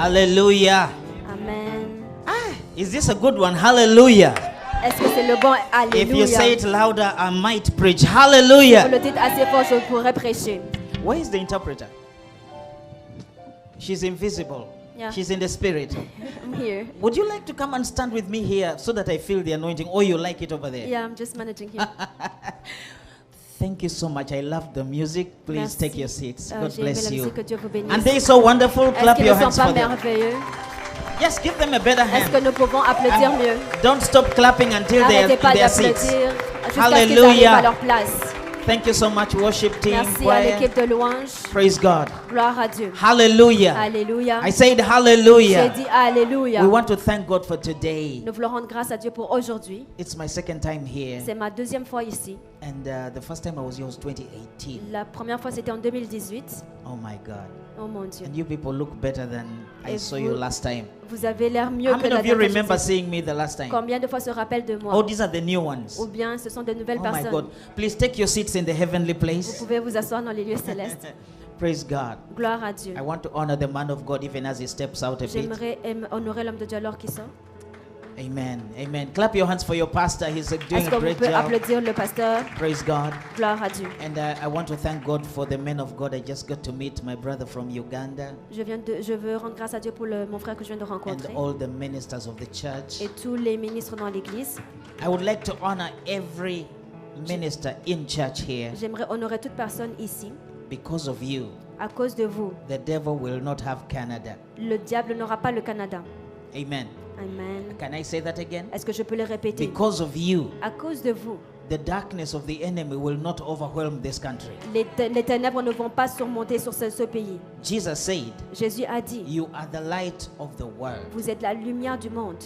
Hallelujah. Amen. Is this a good one? Hallelujah. Est-ce que c'est le bon If you say Alléluia? it louder, I might preach. Si vous Hallelujah. le dites assez fort, je pourrais prêcher. Where is the interpreter? She's invisible. Yeah. She's in the spirit. I'm here. Would you like to come and stand with me here so that I feel the anointing, or you like it over there? Yeah, I'm just managing here. Thank you so much. I love the music. Please Merci. take your seats. God J'ai aimé bless la you. musique, que Dieu vous bénisse. And they so wonderful. Est-ce Clap qu'ils your ne hands sont pas for them. merveilleux? Yes, give them a better Est-ce hand. que nous pouvons applaudir mieux? Don't stop clapping until they are Arrêtez in pas their seats. d'applaudir jusqu'à ce qu'ils Hallelujah. arrivent à leur place. Thank you so much, worship team. Merci à choir. l'équipe de louange. Praise God. Gloire à Dieu. Hallelujah. Alléluia. I said J'ai hallelujah. dit Alléluia. We want to thank God for today. Nous voulons rendre grâce à Dieu pour aujourd'hui. It's my second time here. C'est ma deuxième fois ici. And the first time I was here was 2018. La première fois, c'était en 2018. Oh my God. Oh mon Dieu. And you people look better than I Et saw vous- you last time. Vous avez l'air mieux How que many la of you dernière remember fois. seeing me the last time? Combien de fois se rappellent de moi? Oh, these are the new ones. Ou bien ce sont de nouvelles Oh my personnes. God. Please take your seats in the heavenly Vous place. pouvez vous asseoir dans les lieux célestes. Praise God. Gloire à Dieu. I want to honor the man of God even as he steps out a bit. J'aimerais honorer l'homme de Dieu alors qu'il sort. Amen. Amen. Clap your hands for your pastor. He's doing Est-ce a que vous great pouvez job. applaudir le pasteur? Praise God. Gloire à Dieu. And I want to thank God for the men of God. I just got to meet my brother from Uganda Je veux rendre grâce à Dieu pour mon frère que je viens de and rencontrer all the ministers of the church. et tous les ministres dans l'église. I would like to honor every minister in church here. J'aimerais honorer toute personne ici. Because of you, À cause de vous, the devil will not have Canada. le diable n'aura pas le Canada. Amen. Amen. Can I say that again? Est-ce que je peux le répéter? Because of you, À cause de vous, the darkness of the enemy will not overwhelm this country. les ténèbres ne vont pas surmonter sur ce pays. Jesus said, Jésus a dit, you are the light of the world. vous êtes la lumière du monde.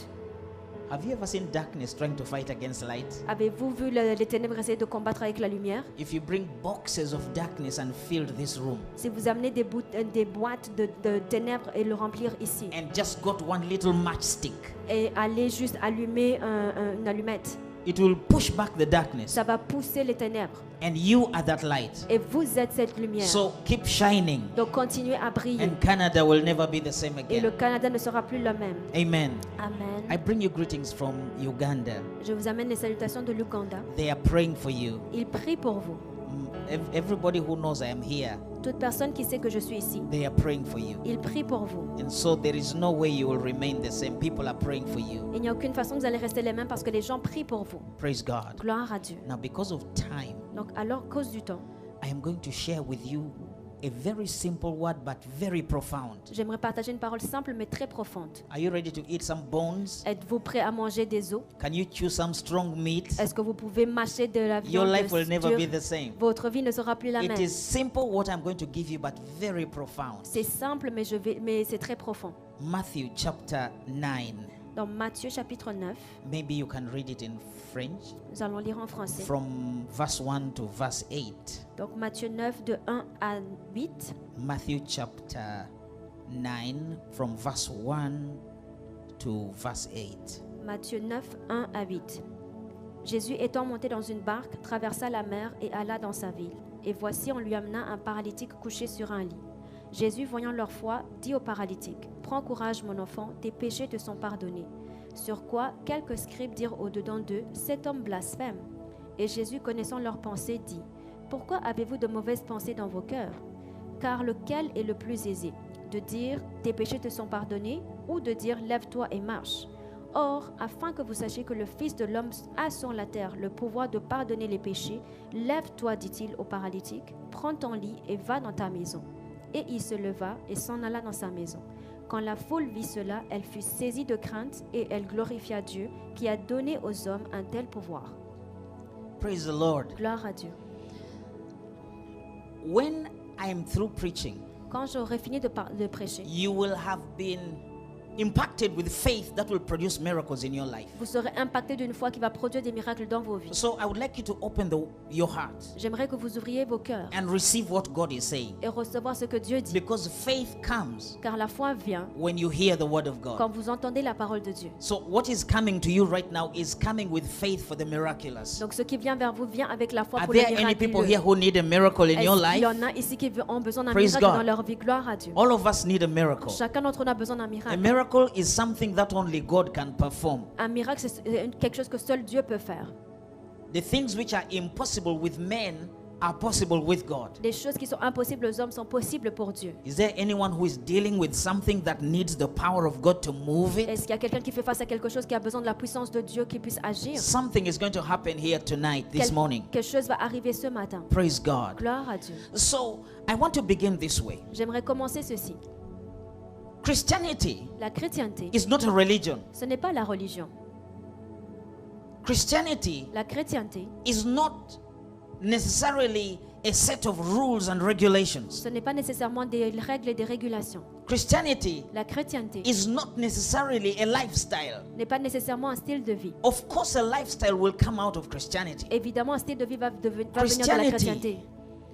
Have you ever seen darkness trying to fight against light? Avez-vous vu les ténèbres essayer de combattre avec la lumière? If you bring boxes of darkness and fill this room Si vous amenez des boîtes de ténèbres et le remplir ici, and just got one little matchstick, et aller juste allumer une allumette, it will push back the darkness. ça va pousser les ténèbres. And you are that light. Et vous êtes cette lumière. So keep shining Donc continuez à briller. and Canada will never be the same Et le again. Canada ne sera plus le même. Amen. Amen. I bring you greetings from Uganda. Je vous amène les salutations de l'Ouganda. They are praying for you. Ils prient pour vous. Everybody who knows I am here, Toute personne qui sait que je suis ici, they are praying for you. ils prient pour vous. And so there is no way you will remain the same. People are praying for you. Il n'y a aucune façon que vous allez rester les mêmes parce que les gens prient pour vous. Praise God. Gloire à Dieu. Now, because of time, Donc, alors, cause du temps, I am going to share with you a very simple word but very profound. j'aimerais partager une parole simple mais très profonde. Are you ready to eat some bones? Êtes-vous prêt à manger des os? Can you chew some strong meat? Est-ce que vous pouvez mâcher de la Your viande life will never be dure? the same. Votre vie ne sera plus la It même. is simple what I'm going to give you, but very profound. C'est simple mais c'est très profond. Matthew chapter 9. Dans Matthieu chapitre 9, Maybe you can read it in French. nous allons lire en français. From verse 1 to verse 8. Donc Matthieu 9 de 1 à 8. Matthew chapter 9 from verse 1 to verse 8. Matthieu 9, 1 à 8. Jésus étant monté dans une barque, traversa la mer et alla dans sa ville. Et voici, on lui amena un paralytique couché sur un lit. Jésus, voyant leur foi, dit au paralytique, « Prends courage, mon enfant, tes péchés te sont pardonnés. » Sur quoi quelques scribes dirent au-dedans d'eux, « Cet homme blasphème. » Et Jésus, connaissant leurs pensées, dit, « Pourquoi avez-vous de mauvaises pensées dans vos cœurs? Car lequel est le plus aisé? De dire, « Tes péchés te sont pardonnés » ou de dire, « Lève-toi et marche. » Or, afin que vous sachiez que le Fils de l'homme a sur la terre le pouvoir de pardonner les péchés, lève-toi, dit-il au paralytique, prends ton lit et va dans ta maison. Et il se leva et s'en alla dans sa maison. Quand la foule vit cela, elle fut saisie de crainte et elle glorifia Dieu qui a donné aux hommes un tel pouvoir. Praise the Lord. Gloire à Dieu. When I am through preaching, Quand j'aurai fini de prêcher, you will have been impacted with faith that will produce miracles in your life. Vous serez impacté d'une foi qui va produire des miracles dans vos vies. So I would like you to open your heart J'aimerais que vous ouvriez vos cœurs and receive what God is saying. et recevoir ce que Dieu dit. Because faith comes Car la foi vient when you hear the word of God. quand vous entendez la parole de Dieu. So what is coming to you right now is coming with faith for the miraculous. Donc ce qui vient vers vous vient avec la foi Are pour le there any people miraculeux. here who need a miracle in your Est-ce qu'il y life? en a ici qui ont besoin d'un Praise miracle God. dans leur vie? Gloire à Dieu. All of us need a miracle. Chacun d'entre nous a besoin d'un A miracle. miracle is something that only God can perform. Un miracle, c'est quelque chose que seul Dieu peut faire. The things which are impossible with men are possible with God. Les choses qui sont impossibles aux hommes sont possibles pour Dieu. Is there anyone who is dealing with something that needs the power of God to move it? Est-ce qu'il y a quelqu'un qui fait face à quelque chose qui a besoin de la puissance de Dieu qui puisse agir? Something is going to happen here tonight, this morning. Quelque chose va arriver ce matin. Praise God. Gloire à Dieu. So, I want to begin this way. J'aimerais commencer ceci. Christianity La chrétienté, is not a religion. ce n'est pas la religion. Christianity La chrétienté, is not necessarily a set of rules and regulations. ce n'est pas nécessairement des règles et des régulations. Christianity La chrétienté is not necessarily a lifestyle. n'est pas nécessairement un style de vie. Of course, a lifestyle will come out of Christianity. Évidemment, un style de vie va venir de la Christianity chrétienté.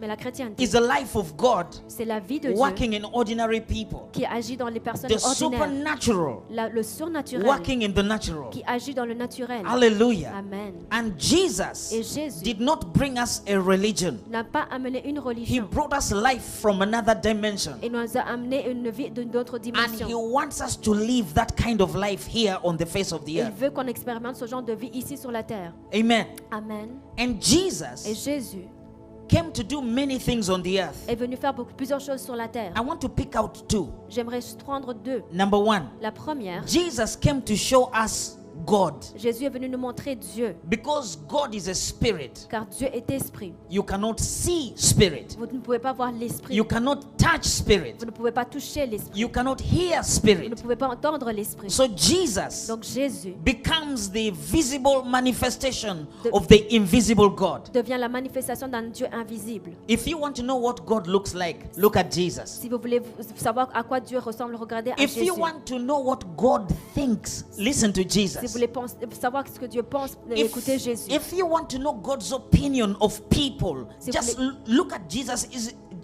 Mais la chrétienté, Is the life of God c'est la vie de Dieu working in ordinary people. qui agit dans les personnes The ordinaires. supernatural Le surnaturel working in the natural. qui agit dans le naturel. Hallelujah. Amen. And Jesus Et Jésus did not bring us a religion. n'a pas amené une He religion. brought us life from another dimension. Il nous a amené une vie d'une autre And He dimension. wants us to live that kind of life here on the face of the Il earth. veut qu'on expérimente ce genre de vie ici sur la terre. Amen. Amen. And Et Jesus Jésus came to do many things on the earth. est venu faire plusieurs choses sur la terre. I want to pick out two. J'aimerais prendre deux. Number one, La première, Jesus came to show us God. Jésus est venu nous montrer Dieu, Because God is a spirit. car Dieu est esprit. You cannot see spirit. Vous ne pouvez pas voir l'esprit. You cannot touch spirit. Vous ne pouvez pas toucher l'esprit. You cannot hear Vous ne spirit. pouvez pas entendre l'esprit. So Jesus Donc Jésus becomes the visible manifestation of the invisible God. devient la manifestation d'un Dieu invisible. If you want to know what God looks like, look at Jesus. Si vous voulez savoir à quoi Dieu ressemble, regardez à If Jésus. you want to know what God thinks, listen to Si vous Jesus. voulez savoir ce que Dieu pense, écoutez Jésus. If you want to know God's opinion of people, Si vous just look at Jesus,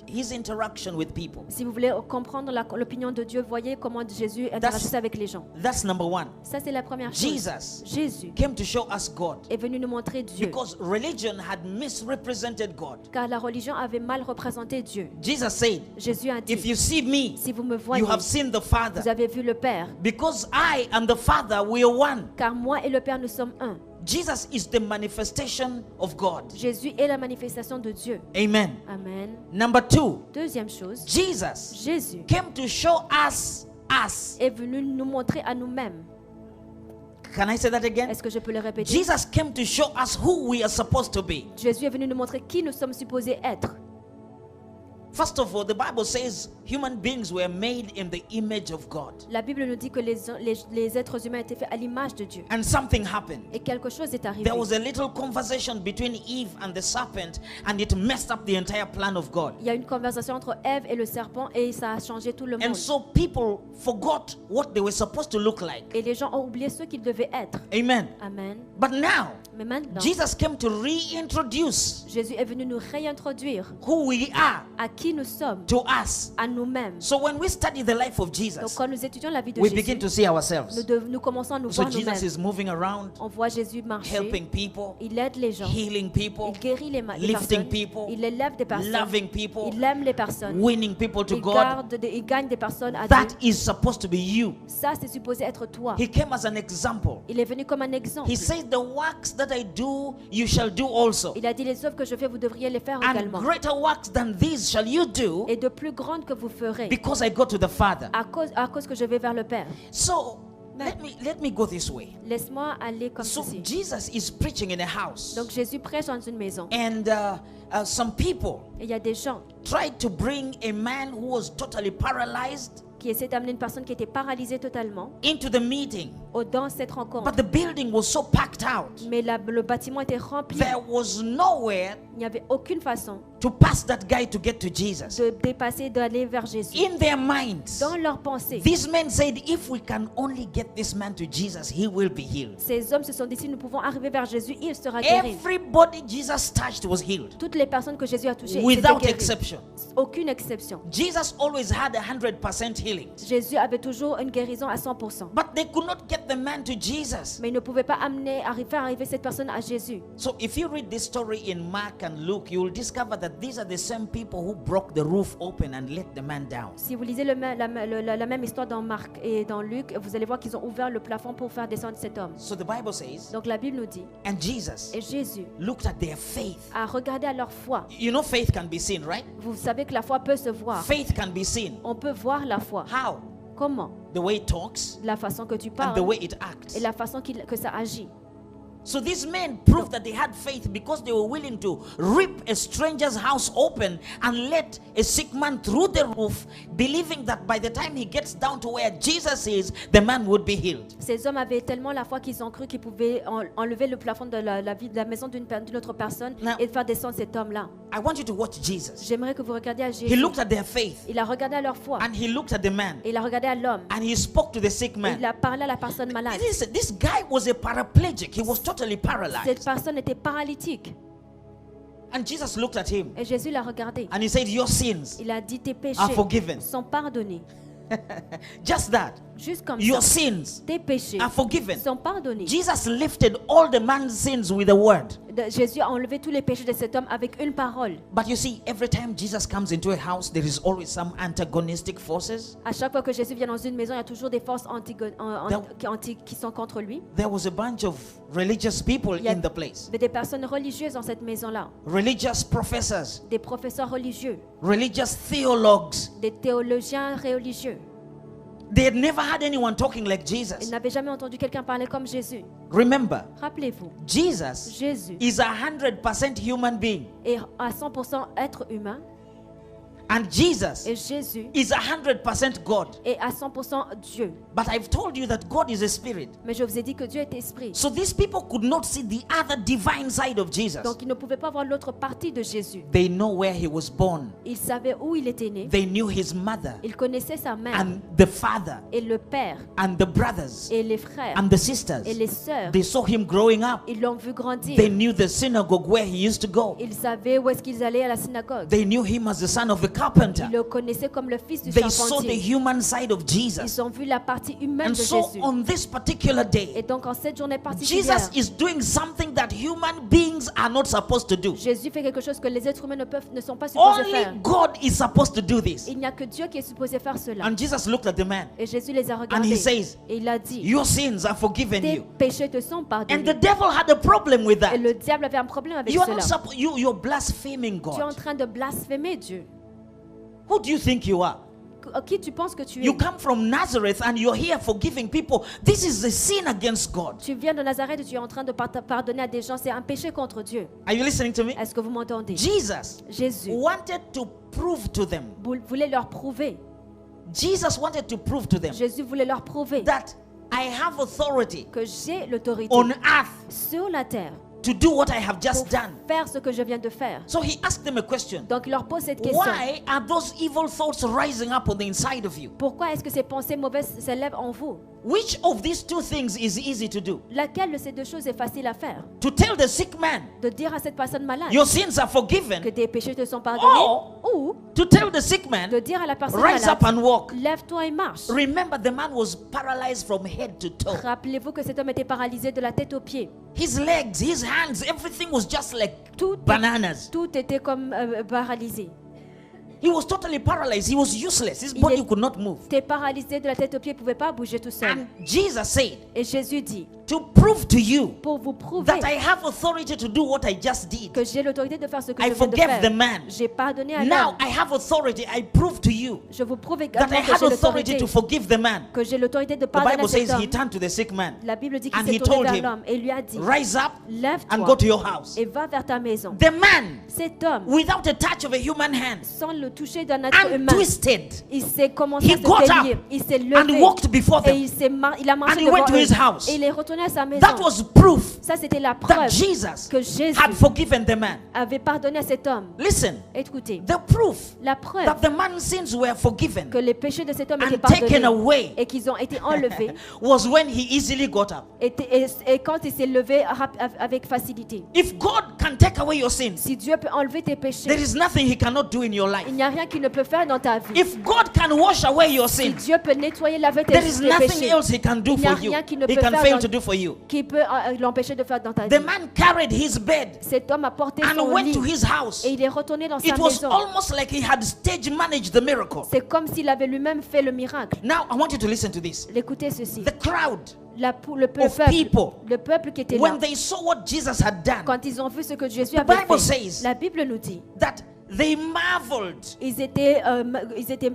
his interaction with people. Si vous voulez comprendre l'opinion de Dieu, voyez comment Jésus interagissait avec les gens. That's number one. Ça, c'est la première chose. Jesus Jésus came to show us God est venu nous montrer Dieu, because religion had misrepresented God. car la religion avait mal représenté Dieu. Jesus said, Jésus a dit, if you see me, si vous me voyez, you have seen the Father. vous avez vu le Père, Because I and the Father, we are one. car moi et le Père, nous sommes un. Jesus is the manifestation of God. Jésus est la manifestation de Dieu. Amen. Amen. Number two, Deuxième chose, Jesus Jésus came to show us us. est venu nous montrer à nous-mêmes. Can I say that again? Est-ce que je peux le répéter? Jesus came to show us who we are supposed to be. Jésus est venu nous montrer qui nous sommes supposés être. First of all, the Bible says human beings were made in the image of God. La Bible nous dit que les êtres humains étaient faits à l'image de Dieu. And something happened. Et quelque chose est arrivé. There was a little conversation between Eve and the serpent, and it messed up the entire plan of God. Il y a une conversation entre Ève et le serpent et ça a changé tout le And monde. so people forgot what they were supposed to look like. Et les gens ont oublié ce qu'ils devaient être. Amen. Amen. But now, Mais maintenant, Jesus came to reintroduce Jésus est venu nous réintroduire who we are à qui nous sommes, to us. à nous-mêmes. So when we study the life of Donc Jesus, quand nous étudions la vie de we Jésus, begin to see ourselves. nous commençons à nous So voir Jesus nous-mêmes. is moving around, On voit Jésus marcher, helping people, il aide les gens, healing people, il guérit les lifting personnes, people, il élève des personnes, loving people, il aime les personnes, winning people to il, God. il gagne des personnes à That Dieu. is supposed to be you. Ça, c'est supposé être toi. He came as an example. Il est venu comme un exemple. He said, the works that I do, you shall do also. Il a dit, les œuvres que je fais, vous devriez les faire And également. greater works than these shall you do, Et de plus grandes que vous ferez, because I go to the Father. à cause que je vais vers le Père. So let me go this way. Laisse-moi aller comme So ceci. Jesus is preaching in a house, Donc Jésus prêche dans une maison. and some people Et il y a des gens tried to bring a man who was totally paralyzed qui essaient d'amener une personne qui était paralysée totalement into the meeting, dans cette rencontre. but the building was so packed out. Mais le bâtiment était rempli. There was nowhere Il n'y avait aucune façon to pass that guy to get to Jesus. de dépasser, d'aller vers Jésus. In their minds, Dans leur pensée, these men said, if we can only get this man to Jesus, he will be healed. ces hommes se sont dit, si nous pouvons arriver vers Jésus, il sera guéri. Everybody Jesus touched was healed, Toutes les personnes que Jésus a touchées, ils étaient without guéris. exception. Aucune exception. Jesus always had 100% healing. Jésus avait toujours une guérison à 100%. But they could not get the man to Jesus. Mais il ne pouvait pas faire arriver cette personne à Jésus. So if you read this story in Mark and Luke, you will discover that these are the same people who broke the roof open and let the man down. Si vous lisez la même histoire dans Marc et dans Luc, vous allez voir qu'ils ont ouvert le plafond pour faire descendre cet homme. So the Bible says, Donc la Bible nous dit, and Jesus et Jésus looked at their faith. a regardé à leur foi. You know, faith can be seen, right? Vous savez que la foi peut se voir. Faith can be seen. On peut voir la foi. How? Comment? The way it talks La façon que tu and the parles way it acts. et la façon que ça agit. So these men proved that they had faith because they were willing to rip a stranger's house open and let a sick man through the roof, believing that by the time he gets down to where Jesus is, the man would be healed. Ces hommes avaient tellement la foi qu'ils ont cru qu'ils pouvaient enlever le plafond de la maison d'une autre personne Now- et faire descendre cet homme-là. I want you to watch Jesus. J'aimerais que vous regardiez à He Jésus. looked at their faith Il a regardé à leur foi. and he looked at the man Et il a regardé à l'homme. and he spoke to the sick Et man. il a parlé à la personne malade. This guy was a paraplegic. He was totally Cette paralyzed. personne était paralytique. And Jesus looked at him Et Jésus l'a regardé. and he said, your sins Il a dit, tes péchés are forgiven. sont pardonnés. Just that. Juste comme Your ça. sins Tes péchés are forgiven. sont pardonnés. Jesus lifted all the man's sins with a word. Jésus a enlevé tous les péchés de cet homme avec une parole. But you see, every time Jesus comes into a house, there is always some antagonistic forces. À chaque fois que Jésus vient dans une maison, il y a toujours des forces qui sont contre lui. There was a bunch of religious people Il y a in the place. des personnes religieuses dans cette maison-là. Religious professors, Des professeurs religieux, religious theologues. des théologiens religieux. They had never had anyone talking like Ils Jesus. n'avaient jamais entendu quelqu'un parler comme Jésus. Remember, Rappelez-vous, Jesus Jésus is 100% human being. est à 100% être humain And Jesus et Jésus is 100% God. est à 100% Dieu. But I've told you that God is a spirit. Mais je vous ai dit que Dieu est esprit. So these people could not see the other divine side of Jesus. Donc ils ne pouvaient pas voir l'autre partie de Jésus. They know where he was born. Ils savaient où il était né. They knew his mother Ils connaissaient sa mère and the father et le père and the brothers et les frères and the sisters. et les sœurs. They saw him growing up. Ils l'ont vu grandir. They knew the synagogue where he used to go. Ils savaient où est-ce qu'ils allaient à la synagogue. They knew him as the son of a carpenter. Ils le connaissaient comme le fils du They saw the charpentier. human side of Jesus. Ils ont vu la partie humaine And de so Jésus. on this particular Et day, donc en cette journée particulière, Jesus is doing something that human beings are not supposed to do. Jésus fait quelque chose que les êtres humains ne sont pas supposés Only faire. God is supposed to do this. Il n'y a que Dieu qui est supposé faire cela. And Jesus looked at the man Et Jésus les a and regardés. he says, Et il a dit, your sins are forgiven tes you. péchés te sont And pardonnés. the devil had a problem with Et that. le diable avait un problème avec You are not cela. you're blaspheming Tu es en God. train de blasphémer Dieu. Who do you think you are? Qui tu penses que tu es? You come from Nazareth and you're here forgiving people. This is a sin against God. Tu viens de Nazareth et tu es en train de pardonner à des gens. C'est un péché contre Dieu. Are you listening to me? Est-ce que vous m'entendez? Jesus Jésus wanted to prove to them. voulait leur prouver. Jesus wanted to prove to them Jésus voulait leur prouver that I have authority que j'ai l'autorité on earth sur la terre to do what I have pour just done. faire ce que je viens de faire. So he asked them a question. Donc il leur pose cette question. Why are those evil thoughts rising up on the inside of you? Pourquoi est-ce que ces pensées mauvaises s'élèvent en vous? Which of these two things is easy to do? Laquelle de ces deux choses est facile à faire? To tell the sick man, De dire à cette personne malade your sins are que forgiven, tes péchés te sont pardonnés, ou to tell the sick de man, dire à la personne rise malade, up and walk. lève-toi et marche. Remember, the man was paralyzed from head to toe. Rappelez-vous que cet homme était paralysé de la tête aux pieds. His legs, his hands, everything was just like Tout, bananas. tout était comme paralysé. He was totally paralyzed. He was useless. His Il body est- could not move. T'es paralysé de la tête aux pieds, il ne pouvait pas bouger tout seul. And Jesus said, Et Jésus dit, to prove to you pour vous prouver that I have authority to do what I just did, que j'ai l'autorité de faire ce que I je viens de forgave the faire. man. J'ai pardonné à Now l'homme. I have authority. I prove to you Je vous prouve that également I que have j'ai authority l'autorité to forgive the man. que j'ai l'autorité de The pardonner à Bible cet says he homme. turned to the sick man La Bible dit qu'il and s'est he tourné told vers him, l'homme et lui a dit, rise up and go lève-toi to your house. et va vers ta maison. The man, Cet homme, without a touch of a human hand, sans le toucher d'un être and humain. twisted Il s'est commencé He à got se délier. up Il s'est and levé. walked before Et them. il a marché And he devant went to eux. his house. Et il est retourné à sa maison. That was proof Ça, c'était la that preuve Jesus que Jésus had forgiven the man. avait pardonné à cet homme. Listen, Écoutez, the proof la preuve that the man's sins were forgiven que les péchés de cet homme and étaient taken pardonnés away et qu'ils ont été enlevés was when he easily got up. et quand il s'est levé avec facilité. If God can take away your sins, Si Dieu peut enlever tes péchés, there is nothing he cannot do in your life. il n'y a rien qu'il ne peut faire dans ta vie. If God can wash away your Si sins, Dieu peut nettoyer, laver tes there is nothing péchés, else he can do il n'y a for you. rien qu'il ne He peut can faire fail dans- to do for you. qui peut l'empêcher de faire dans ta The vie. man carried his bed Cet homme a porté and son went lit to his house. et il est retourné dans sa It was maison. almost like he had stage managed the miracle. C'est comme s'il avait lui-même fait le miracle. Now, I want you to listen to this. Écoutez ceci. The crowd, Le people, peuple qui était là, when they saw what Jesus had done, quand ils ont vu ce que Jésus the avait Bible fait, says la Bible nous dit, that they marveled ils étaient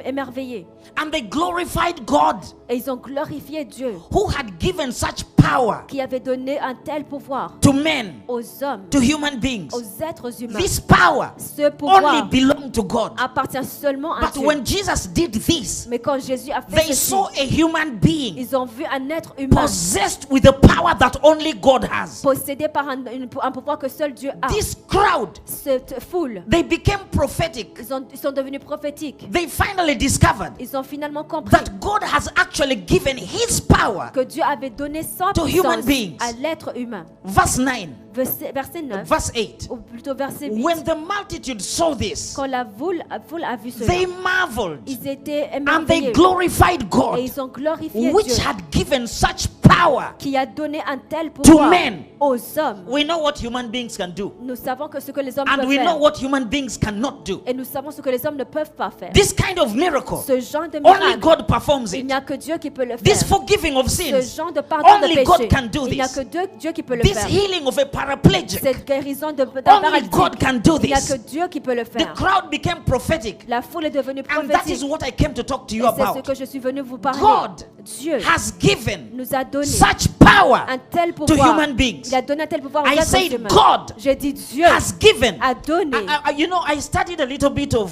émerveillés and they glorified God et ils ont glorifié Dieu who had given such power qui avait donné un tel pouvoir to men, aux hommes, to human beings. aux êtres humains. This power Ce only pouvoir belonged to God. appartient seulement à But Dieu. when Jesus did this, Mais quand Jésus a fait they ceci, saw a human being ils ont vu un être humain possessed with the power that only God has. possédé par un pouvoir que seul Dieu a. This crowd, Cette foule, they became prophetic. ils sont devenus prophétiques. They finally discovered Ils ont finalement compris that God has actually given his power. que Dieu avait donné sa To human puissance beings. à l'être humain. Verse 9, Verset 9, verse 8. ou plutôt verset 8. When the multitude saw this, Quand la foule a vu cela, they marveled ils étaient and they émerveillés glorified et God, ils ont glorifié which Dieu had given such power. qui a donné un tel pouvoir men. aux hommes. We know what human beings can do, Nous savons que ce que les hommes and peuvent we know faire what human beings cannot do. et nous savons ce que les hommes ne peuvent pas faire. This kind of miracle, Ce genre de only miracle, God performs il it. n'y a que Dieu qui peut le faire. This forgiving of Ce sins, genre de pardon de only péché, God can do il n'y a this. que Dieu qui peut le This faire. healing of a paraplegic, Cette guérison d'un only paralytique, God can do il n'y a this. que Dieu qui peut le The faire. crowd became prophetic, La foule est devenue and that is prophétique. what I came to talk to Et you c'est ce about. que je suis venu vous parler. God Dieu has given nous a donné such power un tel to pouvoir. human beings. Il a donné un tel pouvoir aux I êtres said humains. God J'ai dit Dieu has given. a donné. You know, I studied a little bit of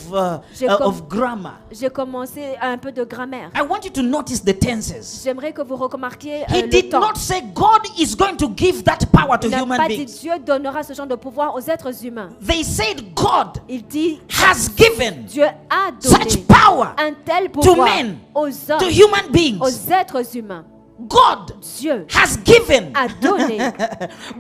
grammar. J'ai commencé un peu de grammaire. I want you to notice the tenses. J'aimerais que vous remarquiez He le did temps. not say God is going to give that power to Il n'a human pas dit beings. Dieu donnera ce genre de pouvoir aux êtres humains. They said God Il dit has given Dieu a donné such power un tel pouvoir men, aux to hommes, human beings. aux êtres humains. God Dieu has given. a donné.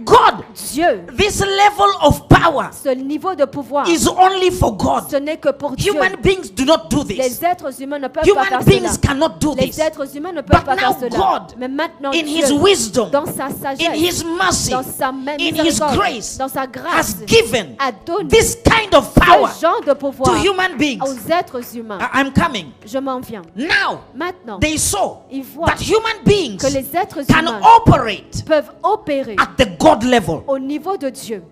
God, Dieu, this level of power ce niveau de pouvoir, is only for God. ce n'est que pour Dieu. Human beings do not do this. Les êtres humains ne peuvent pas Human faire beings cela. cannot do Les this. êtres humains ne peuvent But pas faire now cela. God, Mais maintenant, in Dieu, His wisdom, dans sa in sagesse, His mercy, dans sa in His miséricorde, grace, dans sa has grâce, given a donné this kind of power ce genre de to pouvoir human beings. aux êtres humains. I'm coming. Je m'en viens. Now, Maintenant, they saw ils voient that human beings que les êtres can humains operate peuvent opérer at the God level. au niveau de Dieu.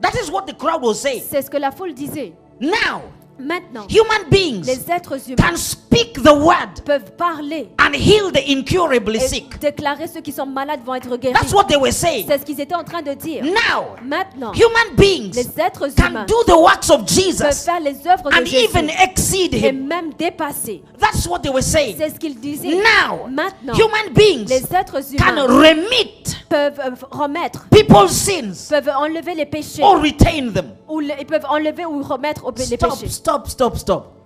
That is what the crowd was saying. C'est ce que la foule disait. Now, Maintenant, human beings les êtres humains can speak the word peuvent parler and heal the incurably et sick. déclarer ceux qui sont malades vont être That's guéris. what they were saying. C'est ce qu'ils étaient en train de dire. Now, Maintenant, human beings les êtres can humains do the works of peuvent Jesus faire les œuvres de and even Jésus exceed et him. même dépasser. That's what they were saying. C'est ce qu'ils disaient. Now, Maintenant, human beings les êtres can humains remit peuvent remettre, people's sins peuvent enlever les péchés, or retain them. ou ils peuvent enlever ou remettre les Stop, péchés. stop.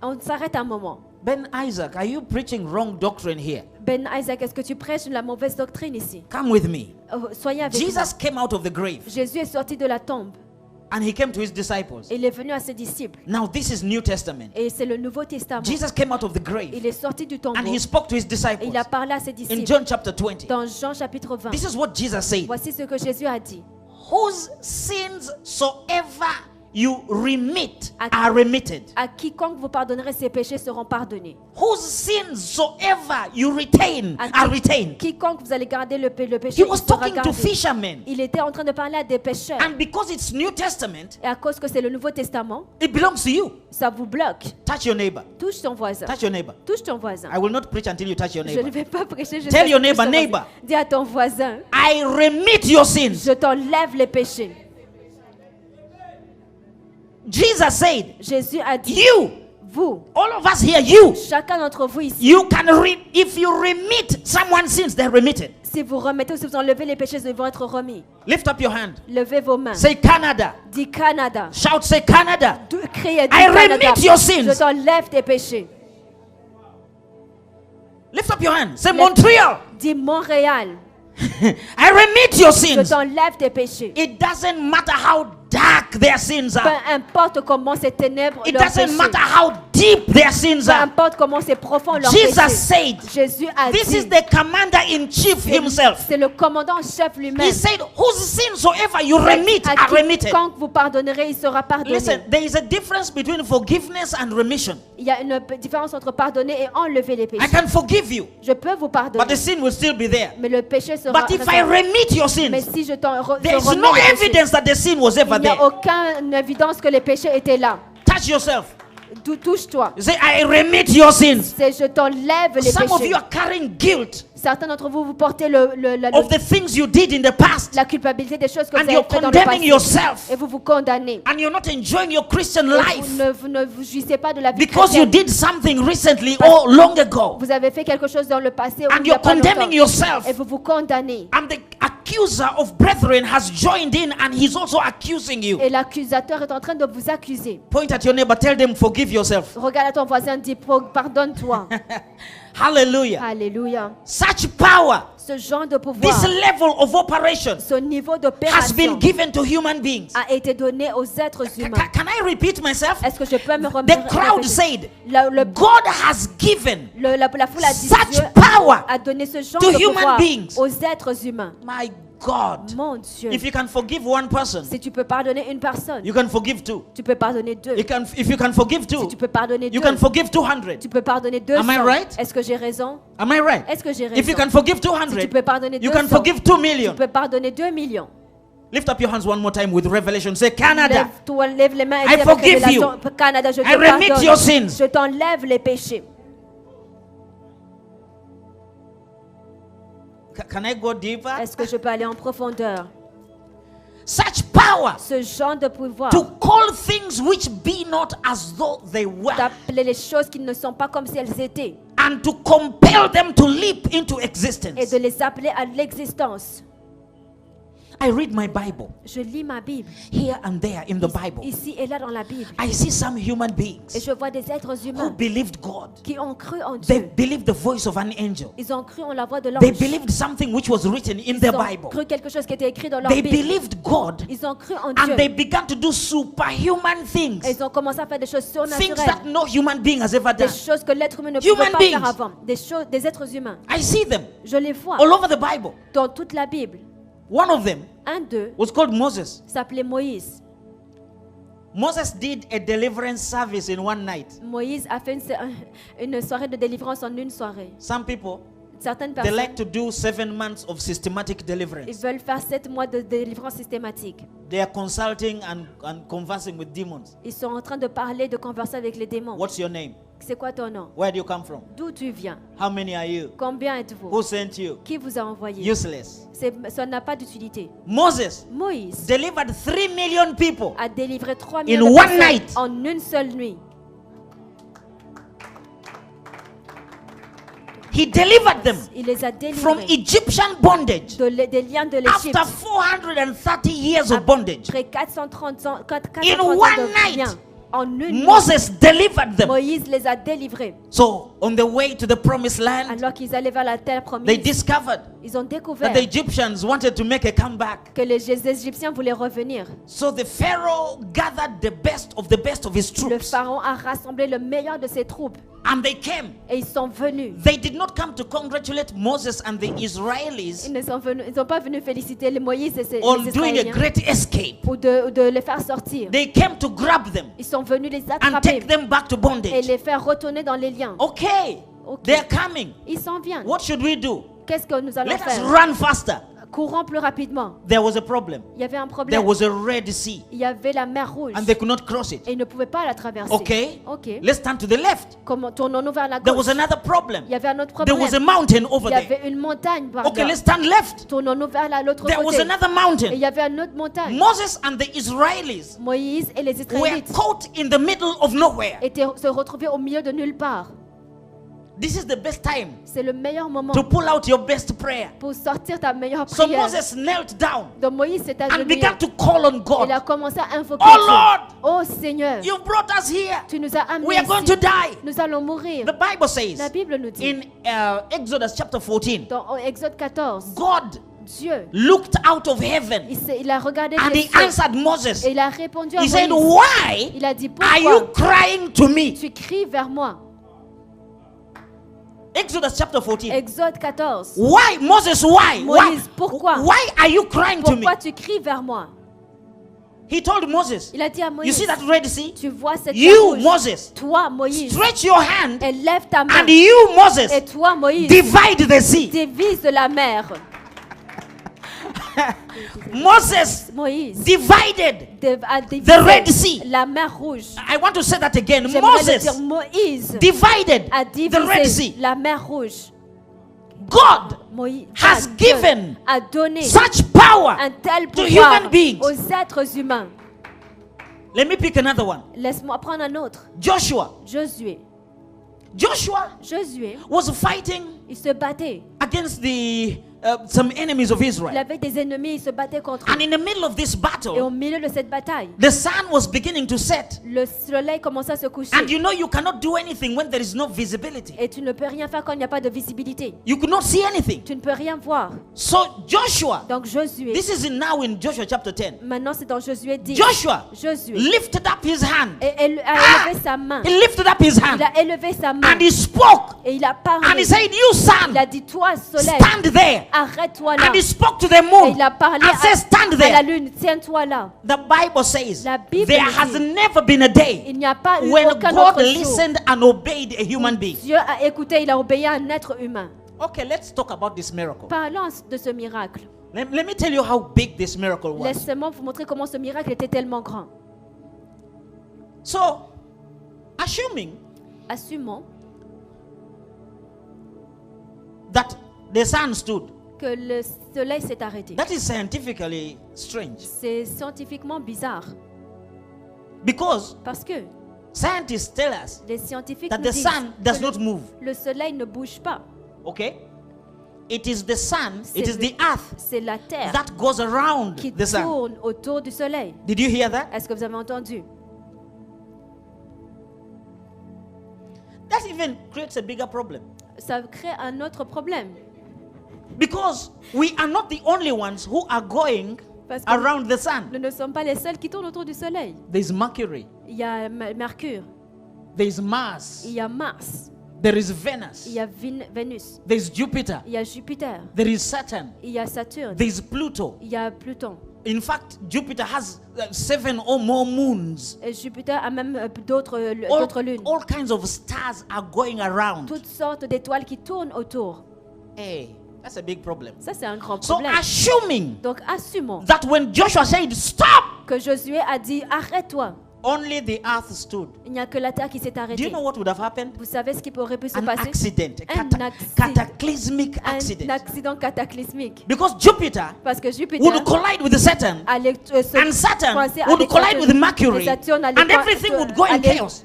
On s'arrête un moment. Ben Isaac, are you preaching wrong doctrine here? Ben Isaac, est-ce que tu prêches la mauvaise doctrine ici? Come with me. Soyez avec moi. Jesus came out of the grave Jésus est sorti de la tombe. and he came to his disciples. Il est venu à ses disciples. Now, this is New Testament. Et c'est le Nouveau Testament. Jesus came out of the grave Il est sorti du tombeau. and he spoke to his Et disciples. il a parlé à ses In disciples. John chapter 20, Dans Jean chapitre 20. this is what Jesus said. Voici ce que Jésus a dit. Whose sins soever you remit are remitted. À quiconque vous pardonnerez ses péchés seront pardonnés. Whose sins soever you retain are retained. Quiconque vous allez garder le péché, He il was sera talking to gardé. fishermen. Il était en train de parler à des pécheurs. And because it's New Testament, Et à cause que c'est le Nouveau Testament, it belongs to you. ça vous bloque. Touch your neighbor. Touche ton voisin. Touch your neighbor. Touche ton voisin. I will not preach until you touch your Je ne neighbor. vais pas prêcher. Je Tell vais your toucher ton voisin. neighbor. Dis à ton voisin, I remit your sins. je t'enlève les péchés. Jesus said, Jésus a dit, you, vous, all of us here, you, chacun d'entre vous ici, you can if you remit someone's sins, they're remitted. si vous remettez ou si vous enlevez les péchés, ils vont être remis. Lift up your hand. Levez vos mains. Say Canada. Dis Canada. Shout, say Canada. Criez, dis I Canada. remit your sins. Je t'enlève tes péchés. Lift up your hand. Say Montreal. Dis Montréal. I remit your Je sins. t'enlève tes péchés. It doesn't matter how dark their sins Peu are. importe comment ces ténèbres It leurs doesn't péchés. matter how deep their sins Peu are. importe comment c'est profond leur Jesus péché. said, Jésus a this dit, is the commander in chief himself. c'est le commandant en chef He lui-même. said, whose sins soever you remit À are qui, remitted. quand vous pardonnerez, il sera pardonné. Listen, there is a difference between forgiveness and remission. Il y a une différence entre pardonner et enlever les I péchés. can forgive you, Je peux vous but pardonner, the sin will still be there. mais le péché sera But if I réservé. remit your Mais sins, si je t'en there is remets no les péchés, evidence that the sin was ever il n'y a there. aucune évidence que les péchés étaient là. Touch yourself. Touche-toi. Say, I remit your sins. C'est je t'enlève les Some of péchés. you are carrying guilt Certains d'entre vous, vous portez of the things you did in the past, la culpabilité des choses que vous and avez you're faites dans le condemning passé. yourself, Et vous vous condamnez. and you're not enjoying your Christian Et life vous ne vous jouissez pas de la vie because you chrétienne. did something recently or long ago, Vous avez fait quelque chose dans le passé ou and il y a you're pas longtemps. condemning yourself, Et vous vous condamnez. and the accuser of brethren has joined in, and he's also accusing you. Et l'accusateur est en train de vous accuser. Point at your neighbor, tell them, forgive yourself. Regarde à ton voisin, dis pardonne-toi. Hallelujah. Alléluia. Such power, Ce genre de pouvoir, this level of operation ce niveau has been d'opération given to human beings. a été donné aux êtres humains. Can I repeat myself? Est-ce que je peux me The remettre? crowd said, La God has given foule a dit, such Dieu power a donné ce genre to de human pouvoir beings. aux êtres humains. My God. Mon Dieu. If you can forgive one person, Si tu peux pardonner une personne, you can forgive two. tu peux pardonner deux. If you can forgive Si two, tu peux pardonner you deux, can forgive 200. tu peux pardonner 200. Am I right? Est-ce que j'ai raison? Am I right? Est-ce que j'ai If you raison? can forgive Si tu 200, peux pardonner you 200, can forgive 2 tu million. peux pardonner 2 millions. Lift up your hands one more time with revelation. Say, Canada, Lève les mains et I dis avec forgive révélation, Canada, je te I remit pardonne. your sins. Je t'enlève les péchés. can I go deeper? Est-ce que je peux aller en profondeur? Such power Ce genre de pouvoir to call things which be not as though they were, d'appeler les choses qui ne sont pas comme si elles étaient and to compel them to leap into et existence. de les appeler à l'existence. I read my Bible Je lis ma Bible, here and there in the Bible. ici et là dans la Bible, I see some human et beings je vois des êtres who humains believed God. qui ont cru en They Dieu. believed the voice of an angel. Ils ont cru en la voix de They l'ange. believed something which was written in Ils the ont Bible. cru quelque chose qui était écrit dans leur They Bible. believed God, Ils ont cru en and they Dieu. began to do superhuman Et things. ils ont commencé à faire des choses Things surnaturelles. that no human being has ever Des done. choses que l'être humain ne Human pouvait pas beings. faire avant. Des êtres humains. I see them Je les vois all over the Bible. dans toute la Bible. One of them Un d'eux was called Moses. s'appelait Moïse. Moses did a deliverance service in one night. Moïse a fait une soirée de délivrance en une soirée. Some people, Certaines they personnes, like to do 7 months of systematic ils deliverance. veulent faire 7 mois de délivrance systématique. They are consulting and conversing with demons. Ils sont en train de parler, de converser avec les démons. What's your name? C'est quoi ton nom? Where do you come from? D'où tu viens? How many are you? Combien êtes-vous? Who sent you? Qui vous a envoyé? Useless. Ça n'a pas d'utilité. Moses Moïse delivered 3 million people. a délivré 3 In millions de one personnes night. en une seule nuit. He delivered them Il les a from délivrés Egyptian bondage des liens de l'Égypte. after 430 years of bondage. Après 430 ans, In 430 ans one de night, liens. En une nuit, Moses delivered them. Moïse les a délivrés. So, on the way to the promised land, Alors qu'ils allaient vers la terre they promise, discovered ils ont découvert that the Egyptians wanted to make a comeback. que les Égyptiens voulaient revenir. So the Pharaoh gathered the best of his Le troops, pharaon a rassemblé le meilleur de ses troupes and they came. et ils sont venus. They did not come to congratulate Moses and the Israelis Ils ne sont pas venus féliciter les Moïse et on les doing a Israéliens great escape. ou de les faire sortir. They came to grab them Ils sont venus les and attraper take them back to et bondage. les faire retourner dans les liens. Okay, Ok. they are coming. Ils s'en viennent. What should we do? Qu'est-ce que nous allons Let us faire? run faster. courant plus rapidement. there was a problem. Il y avait un There problème. was a Red Sea, Il y avait la mer Rouge. and they could not cross it. Et ils ne pouvaient pas la traverser. Okay? Ok. Let's turn to the left. Tournons-nous vers la There gauche. was another problem. Il y avait un autre There problème. was a mountain over Il y there. avait une montagne par Okay, là. let's turn left. Tournons-nous vers l'autre There was côté. another Et il mountain. y avait une autre montagne. Moses and the Israelis Moïse et les were Israélites caught in the middle of nowhere. se retrouvaient au milieu de nulle part. This is the best time C'est le meilleur moment to pull out your best prayer. pour sortir ta meilleure So prière. Moses knelt down Donc Moïse s'est and agenouillé. began to call on Il a God. commencé à invoquer Oh Dieu. Lord, Oh Seigneur, you've brought us here. tu nous as amenés We are going to ici. die. Nous allons mourir. The Bible says La Bible nous dit in Exodus chapter 14, dans Exode 14, God Dieu, looked out of heaven il a regardé and les he cieux answered Moses. et il a répondu à He said, Moïse. why Il a dit, are you pourquoi crying to me? tu cries vers moi? Exodus chapter 14. Exode 14. Why, Moses, why? Moïse, pourquoi? Why are you crying to me? Pourquoi tu cries vers moi? He told Moses, Il a dit à you Moïse, see that Red Sea? tu vois cette mer You, rouge? Moses, Toi, Moïse, stretch your hand et lève ta main. and you, Moses, Et toi, Moïse, divide the sea. divise la mer. Moses Moïse divided a the divisé Red Sea. la mer rouge. I want to say that again. J'aimerais le Moses dire, Moïse divided a the Red divisé Sea. la mer rouge. God Moïse has Dieu given a donné such power. un tel to pouvoir human beings. aux êtres humains. Let me pick another one. Laisse-moi prendre un autre. Joshua. Josué. Josué, Was fighting il se battait. against some enemies of Il Israel. avait des ennemis, il se battait contre And eux. in the middle of this Et au battle, milieu de cette bataille, the sun was beginning to set. le soleil commençait à se coucher. And you know you cannot do anything when there is no visibility. Et tu ne peux rien faire quand il n'y a pas de visibilité. You could not see anything. Tu ne peux rien voir. So Joshua, Donc Josué, this is now in Joshua chapter 10. maintenant c'est dans Josué 10. Joshua Josué lifted up his hand. et a élevé sa main. He lifted up his Il hand a élevé sa main and he spoke et il a and parlé. he said, you sun, Il a dit, toi soleil, stand there. arrête-toi là. And he spoke to the Et moon il a parlé and said, stand à la there. lune, tiens-toi là. The Bible says La Bible there dit, has never been a day Il n'y a pas eu when aucun God autre jour. listened and obeyed a human being. Dieu a écouté, il a obéi à un être humain. Okay, let's talk about this miracle. Parlons de ce miracle. Let me tell you how big this miracle was. Laissez-moi vous montrer comment ce miracle était tellement grand. So, assuming Assumons that the sun stood, que le soleil s'est arrêté. that is scientifically strange C'est scientifiquement bizarre because parce que scientists tell us les scientifiques that nous the disent sun does que not move. le soleil ne bouge pas. Okay? It is the sun, it C'est is the earth C'est la terre that goes around qui the sun. tourne autour du soleil. Did you hear that? Est-ce que vous avez entendu? That even creates a bigger problem Ça crée un autre problème. because we are not the only ones who are going Parce que around the sun. nous ne sommes pas les seuls qui tournent autour du soleil. There's Mercury, Il y a Mercure, there's Mars, il y a Mars, there is Venus, il y a Vénus, there's Jupiter, il y a Jupiter, there is Saturn, il y a Saturne, there's Pluto. il y a Pluton. In fact, Jupiter has 7 or more moons. Et Jupiter a même d'autres lunes. All kinds of stars are going around. Toutes sortes d'étoiles qui tournent autour. Hey, that's a big problem. Ça, c'est un grand So, problème. assuming Donc, assumons that when Joshua said, stop, que Josué a dit arrête-toi. only the earth stood. Il n'y a que la terre qui s'est Do you arrêtée. know what would have happened? Vous savez ce qui aurait pu se An passer? accident, a Un cataclysmic Un accident. accident cataclysmique. Because Jupiter Parce que Jupiter would collide with Saturn, allait se and Saturn coincer would avec collide Saturne. with Mercury, Et Saturne allait and everything would go in allait- chaos.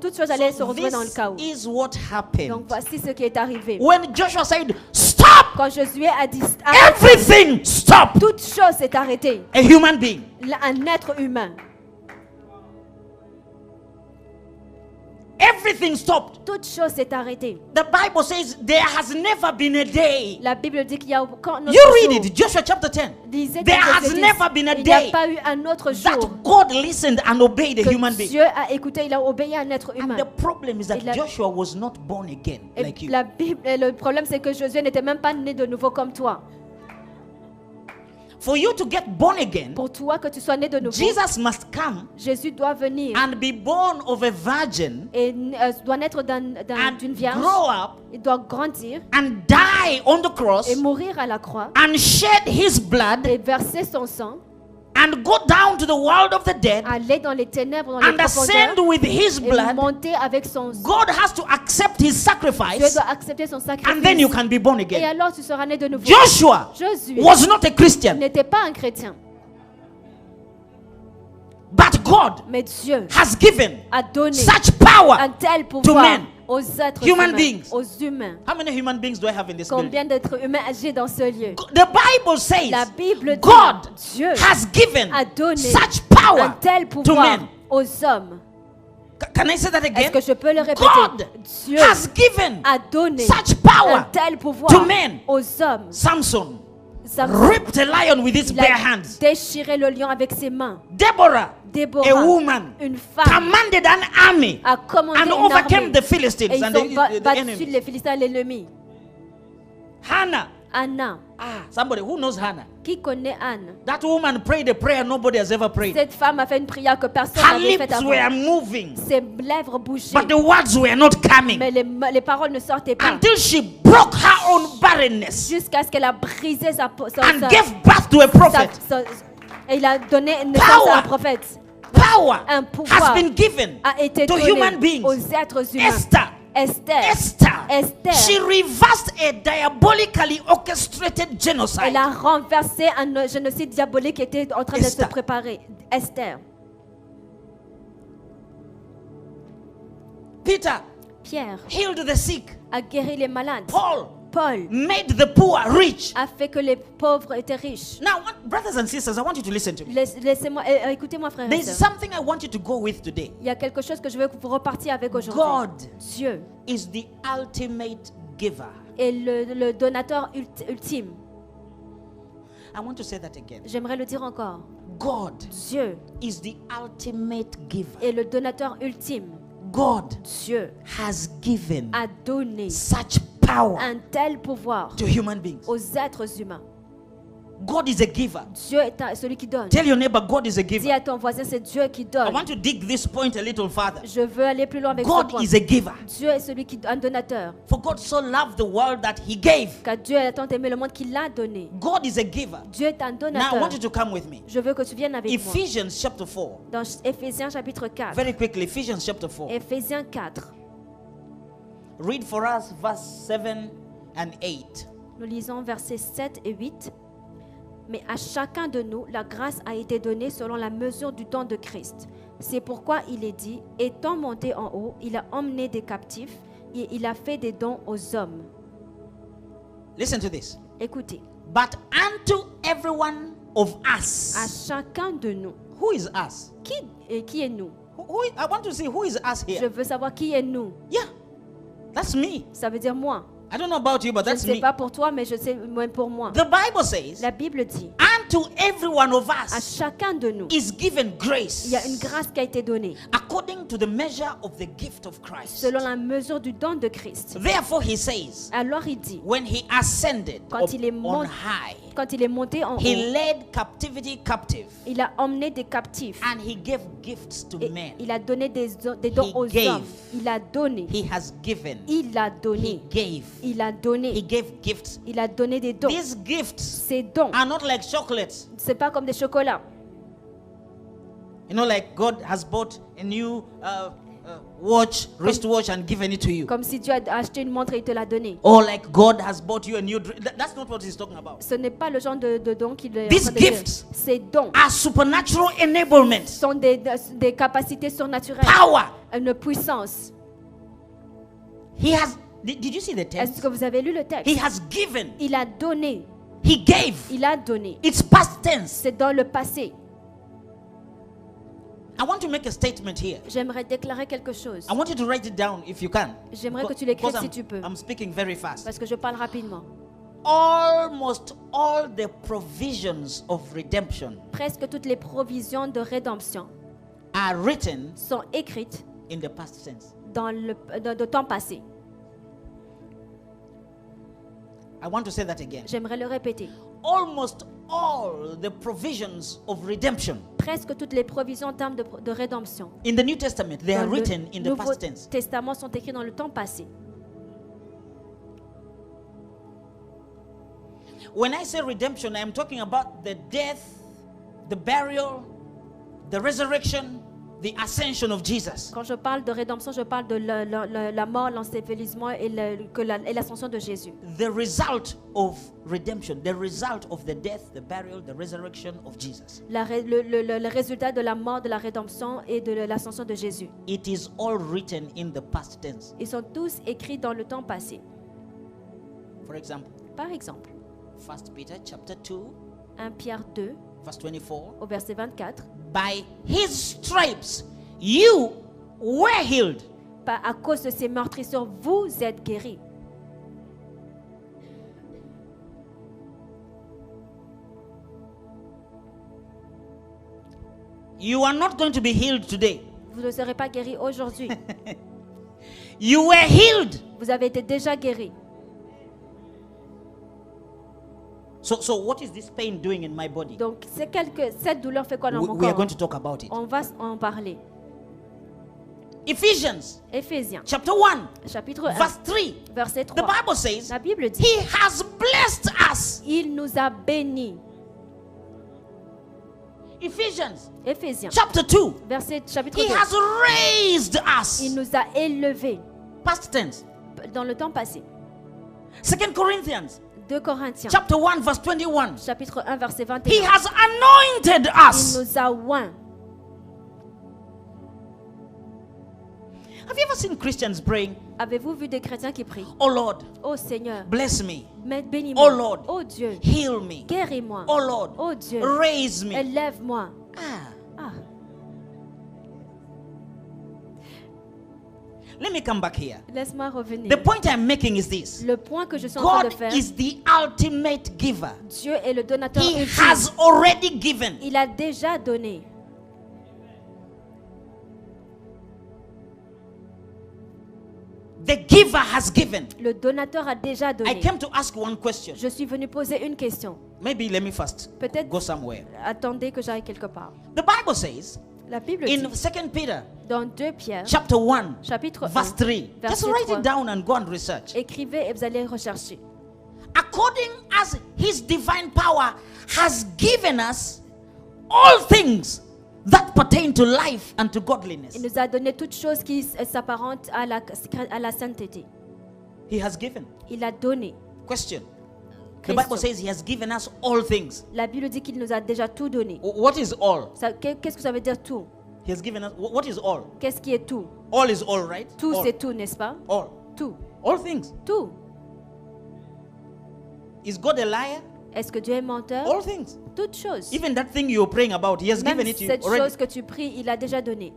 Toutes choses allaient se So retrouver dans le this chaos. is what Donc happened. voici ce qui est arrivé. When Joshua said, stop, Quand Josué a dit arrête, everything stopped. toute chose s'est arrêtée. A human being. Un être humain. Everything stopped. Toute chose s'est arrêtée. The Bible says there has never been a day. La Bible dit qu'il y a aucun autre You read jour. it, Joshua chapter 10. Disait There dans has Exode 10, never been a il n'y a day pas eu un autre that jour God listened and obeyed a que human being. Dieu a écouté, il a obéi à un être And humain. the problem is that Et la- Joshua was not born again Et like you. la Bible, et le problème c'est que Josué n'était même pas né de nouveau comme toi. For you to get born again, Pour toi que tu sois né de nouveau, Jesus must come Jésus doit venir and be born of a virgin et doit naître and d'une vierge. grow up Il doit grandir and die on the cross et mourir à la croix and shed his blood et verser son sang, and go down to the world of the dead aller dans les ténèbres, dans les and ascend profondeurs with his et blood. monter avec son sang. God has to accept his Dieu sacrifice doit accepter son and then you sacrifice. can be born Et again. alors tu seras né de nouveau. Joshua Jésus was not a Christian, n'était pas un chrétien, but God mais Dieu has given a donné such power. un tel to pouvoir men, aux êtres human humains, beings. aux humains. How many human beings do I have in this building? Combien d'êtres humains j'ai dans ce lieu? The Bible says La Bible dit, God Dieu has given a donné such un power tel to pouvoir men. aux hommes. Can I say that Est-ce again? que je peux le répéter? God Dieu has given a donné such un power tel pouvoir to men. aux hommes. Samson Samson, ripped a lion with his il bare a hands. déchiré le lion avec ses mains. Deborah, a Déborah, woman, une femme, commanded an army a commandé and une overcame armée. the Et Philistines ils and ont the battu enemy. les Philistins, l'ennemi. Hannah, Anna, somebody who knows Hannah. qui connaît Anne? That woman prayed a prayer nobody has ever prayed. Cette femme a fait une prière que personne Her n'avait faite lips avant. were moving, Ses lèvres bougeaient, but the words were not coming mais les paroles ne sortaient pas. until she broke her own barrenness Jusqu'à ce qu'elle a brisé and gave birth to a prophet. et il a donné naissance Power. à un prophète. Power Un pouvoir has been given a été to donné human beings. aux êtres humains. Esther, Esther, she reversed a diabolically orchestrated elle genocide. a renversé un génocide diabolique qui était en train de se Esther. préparer. Esther. Peter Pierre healed the sick. a guéri les malades. Paul Paul made the poor rich. a fait que les pauvres étaient riches. Now, brothers and sisters, I want you to listen to me. Laissez-moi, écoutez-moi, frères et There's sœurs. something I want you to go with today. Il y a quelque chose que je veux que vous repartiez avec aujourd'hui. God Dieu is the ultimate giver. est le donateur ultime. I want to say that again. J'aimerais le dire encore. God Dieu is the ultimate giver. est le donateur ultime. God Dieu has given a donné such power un tel pouvoir to human beings. aux êtres humains. God is a giver. Dieu est celui qui donne. Tell your neighbor, God is a Dis giver. à ton voisin, c'est Dieu qui I donne. want to dig this point a little further. Je veux aller plus loin avec ce God point. is a giver. Dieu est celui qui un donateur. For God so loved the world that he gave. Car Dieu a tant aimé le monde qu'il l'a donné. God is a giver. Dieu est un Now I donateur. want you to come with me. Je veux que tu viennes avec moi. Ephesians chapter 4. Dans Éphésiens chapitre 4. Very quickly, Ephesians chapter 4. Éphésiens 4. Read for us verse 7 and 8. Nous lisons versets 7 et 8. Mais à chacun de nous, la grâce a été donnée selon la mesure du don de Christ. C'est pourquoi il est dit, étant monté en haut, il a emmené des captifs et il a fait des dons aux hommes. Listen to this. Écoutez, But unto every one of à us. chacun de nous, Who is us? qui est nous? I want to see who is us Je here. veux savoir qui est nous. Yeah, that's me. Ça veut dire moi. I don't know about you, but Je ne that's sais me. pas pour toi, mais je sais même pour moi. The Bible says, La Bible dit, unto every one of à us chacun de nous, is given grace il y a une grâce qui a été donnée according to the measure of the gift of Christ. selon la mesure du don de Christ. Therefore, he says, Alors il dit, when he ascended Quand il est on monté- high, quand il est monté en he haut, led captivity captive il a emmené des captifs and he gave gifts to et men. il a donné des dons He aux gave. hommes. Il a donné, He has given. il a He donné, gave. il a He donné, gave gifts. il a donné des dons. These gifts Ces dons, are not like chocolates. c'est pas comme des chocolats. You know, like God has bought a new watch, wristwatch, and given it to you. Comme si Dieu a acheté une montre et il te l'a donnée. Or like God has bought you a new dress. That's not what he's talking about. Ce n'est pas le genre de dons qu'il est en These train de dire. gifts Ces dons Are supernatural enablements. sont des capacités surnaturelles, Power. une puissance. He has. Did you see the Est-ce text? que vous avez lu le He texte? has given. Il a donné, He gave. il a donné. It's past tense. C'est dans le passé. I want to make a statement here. J'aimerais déclarer quelque chose. I want you to write it down if you can. J'aimerais que tu l'écrives Because si tu peux. I'm speaking very fast. Parce que je parle rapidement. Almost all the provisions of redemption Presque toutes les provisions de rédemption are written sont écrites in the past tense. dans le temps passé. I want to say that again. J'aimerais le répéter. Almost all the provisions of redemption Presque toutes les provisions en termes de rédemption in the New Testament, they are dans le written in the Nouveau past tense. Testament sont écrits dans le temps passé. When I say redemption, I am talking about the death, the burial, the resurrection, the ascension of Jesus. Quand je parle de rédemption, je parle de la mort, l'ensevelissement et l'ascension de Jésus. The result of redemption, the result of the death, the burial, the resurrection of Jesus. Le résultat de la mort, de la rédemption et de l'ascension de Jésus. It is all written in the past tense. Ils sont tous écrits dans le temps passé. For example, Par exemple, 1 Peter chapter 2, 1 Pierre 2, verse 24. au verset 24. By his stripes you were healed. À cause de ces meurtrissures, vous êtes guéris. You are not going to be healed today. Vous ne serez pas guéris aujourd'hui. You were healed. Vous avez été déjà guéris. So what is this pain doing in my body? Donc, cette douleur fait quoi dans mon We are corps? going to talk about it. On va en parler. Ephesians Éphésiens, chapter 1, chapitre 1, verse 3. verset The 3. Bible says, La Bible dit, He has blessed us. il nous a bénis. Ephesians Éphésiens, chapter 2. chapitre He 2. has raised us. Il nous a élevés Past tense. dans le temps passé. 2 Corinthians 2 Corinthiens, chapter 1, verse 21. chapitre 1, verset He 21. has anointed Il us. nous a oints. Have you ever seen Christians praying, Avez-vous vu des chrétiens qui prient? Oh Lord, Oh Seigneur, bless me. bénis-moi. Oh Lord, Oh Dieu, heal me. guéris-moi. Oh Lord, Oh Dieu, raise me. élève-moi. Ah. Ah, Let me come back here. laisse-moi revenir. The point I'm making is this. Le point que je suis en train de God faire, is the ultimate giver. Dieu est le donateur He ultime. has already given. Il a déjà donné. The giver has given. Le donateur a déjà I donné. came to ask one question. Je suis venu poser une question. Maybe let me first Peut-être go somewhere. attendez que j'aille quelque part. The Bible says La Bible in dit 2 Peter dans 2 Pierre, chapter 1, chapitre 1, verse 3. Just verset write 3. it down and go and research. écrivez et vous allez rechercher. According as his divine power has given us all things that pertain to life and to godliness. Il nous a donné toutes choses qui s'apparentent à la sainteté. He has given. Il a donné. Question. The Question. Bible says he has given us all things. La Bible dit qu'il nous a déjà tout donné. What is all? Qu'est-ce que ça veut dire tout? He has given us. What is all? Qu'est-ce qui est tout? All is all, right? Tout, All. c'est tout, n'est-ce pas? All. Tout. All things. Tout. Is God a liar? Est-ce que Dieu est menteur? All things. Toutes choses. Even that thing you're praying about, he has Même given it to you cette already. chose que tu pries, il a déjà donné.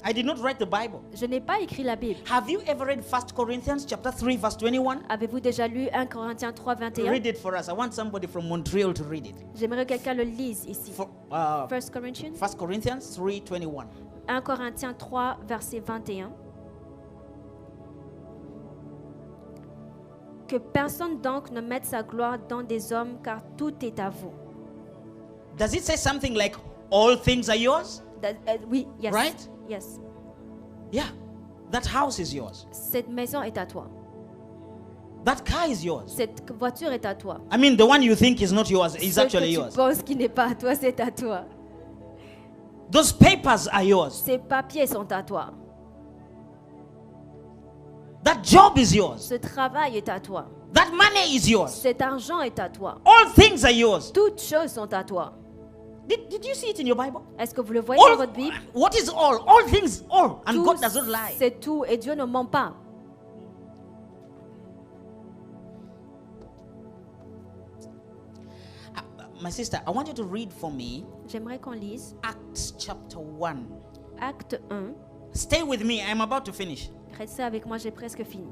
I did not write the Bible. Je n'ai pas écrit la Bible. Have you ever read 1 Corinthians chapter 3 verse 21? Avez-vous déjà lu 1 Corinthiens 3, 21? Read it for us. I want somebody from Montreal to read it. J'aimerais que quelqu'un le lise ici. For, 1 Corinthians 1 Corinthians 3:21. 1 Corinthiens 3, verset 21. Que personne donc ne mette sa gloire dans des hommes, car tout est à vous. Does it say something like all things are yours? Oui, yes. Right? Yes. Yeah. That house is yours. Cette maison est à toi. That car is yours. Cette voiture est à toi. I mean, the one you think is not yours is Ce actually que yours. tu penses qui n'est pas à toi, c'est à toi. Those papers are yours. Ces papiers sont à toi. That job is yours. Ce travail est à toi. That money is yours. Cet argent est à toi. All things are yours. Toutes choses sont à toi. Did you see it in your Bible? Est-ce que vous le voyez dans All, votre Bible? what is all? All things, all. And Tout, God does not lie. c'est tout et Dieu ne ment pas. My sister, I want you to read for me J'aimerais qu'on lise Acts chapter 1. Acte 1. Stay with me. I'm about to finish. Restez avec moi, j'ai presque fini.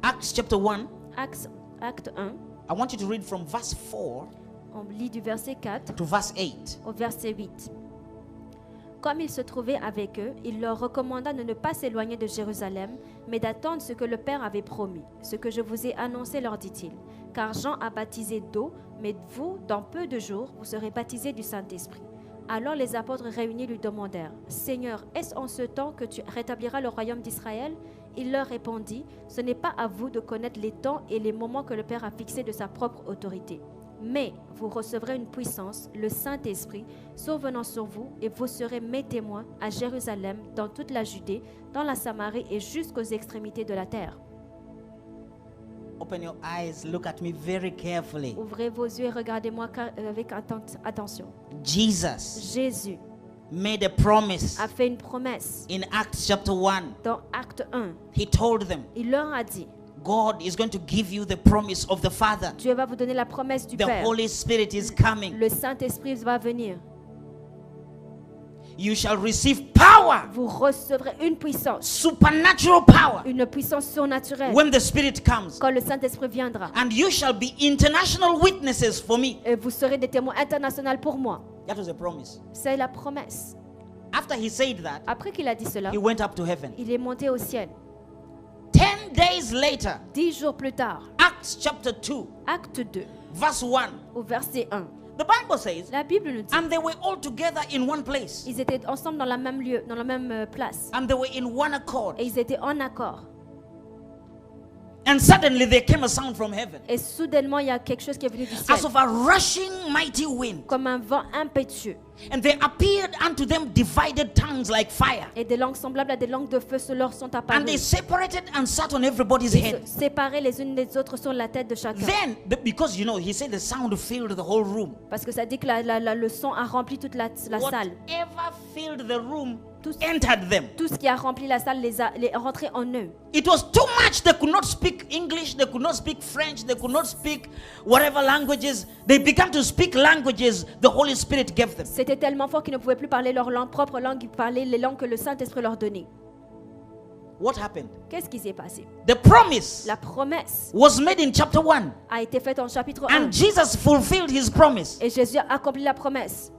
Acts chapter 1. Acte 1. I want you to read from verse 4 On lit du verset 4 to verse 8. au verset 8. Comme il se trouvait avec eux, il leur recommanda de ne pas s'éloigner de Jérusalem, mais d'attendre ce que le Père avait promis. Ce que je vous ai annoncé, leur dit-il. car Jean a baptisé d'eau, mais vous, dans peu de jours, vous serez baptisés du Saint-Esprit. » Alors les apôtres réunis lui demandèrent, « Seigneur, est-ce en ce temps que tu rétabliras le royaume d'Israël ?» Il leur répondit, « Ce n'est pas à vous de connaître les temps et les moments que le Père a fixés de sa propre autorité. Mais vous recevrez une puissance, le Saint-Esprit, survenant sur vous, et vous serez mes témoins à Jérusalem, dans toute la Judée, dans la Samarie et jusqu'aux extrémités de la terre. » Open your eyes, look at me very carefully. Ouvrez vos yeux et regardez-moi avec attention. Jesus Jésus made a promise a fait une promesse. in Acts chapter 1. Dans Acte 1, He told them, il leur a dit, God is going to give you the promise of the Father. Dieu va vous donner la promesse du The Père. Holy Spirit is coming. Le Saint-Esprit va venir. You shall receive power, Vous recevrez une puissance, supernatural power, une puissance surnaturelle when the Spirit comes. quand le Saint-Esprit viendra. And you shall be international witnesses for me. Et vous serez des témoins internationaux pour moi. That was a promise. C'est la promesse. After he said that, Après qu'il a dit cela, he went up to heaven. il est monté au ciel. 10 days later, 10 jours plus tard, Acts chapter 2, Acte 2, verse 1, au verset 1, the Bible says, la Bible nous dit, and they were all together in one place, ils étaient ensemble dans la même lieu, dans la même place. and they were in one accord. Et ils étaient en accord. And suddenly there came a sound from heaven, Et soudainement, il y a quelque chose qui est venu du ciel, as of a rushing mighty wind. comme un vent impétueux. And there appeared unto them divided tongues like fire. Et des langues semblables à des langues de feu se leur sont And they apparues. separated and sat on everybody's Ils head. se séparaient les unes des autres sur la tête de chacun. Then, because you know, he said the sound filled the whole room. Parce que ça dit que le son a rempli toute la salle. Whatever filled the room Tout, entered them. tout ce qui a rempli la salle les est rentré en eux. It was too much. They could not speak English. They could not speak French. They could not speak whatever languages. They began to speak languages the Holy Spirit gave them. C'était tellement fort qu'ils ne pouvaient plus parler leur langue, propre langue, ils parlaient les langues que le Saint-Esprit leur donnait. What happened? Qu'est-ce qui s'est passé? The promise La promesse was made in chapter 1. a été faite en chapitre 1. And Jesus fulfilled his promise Et Jésus a accompli la promesse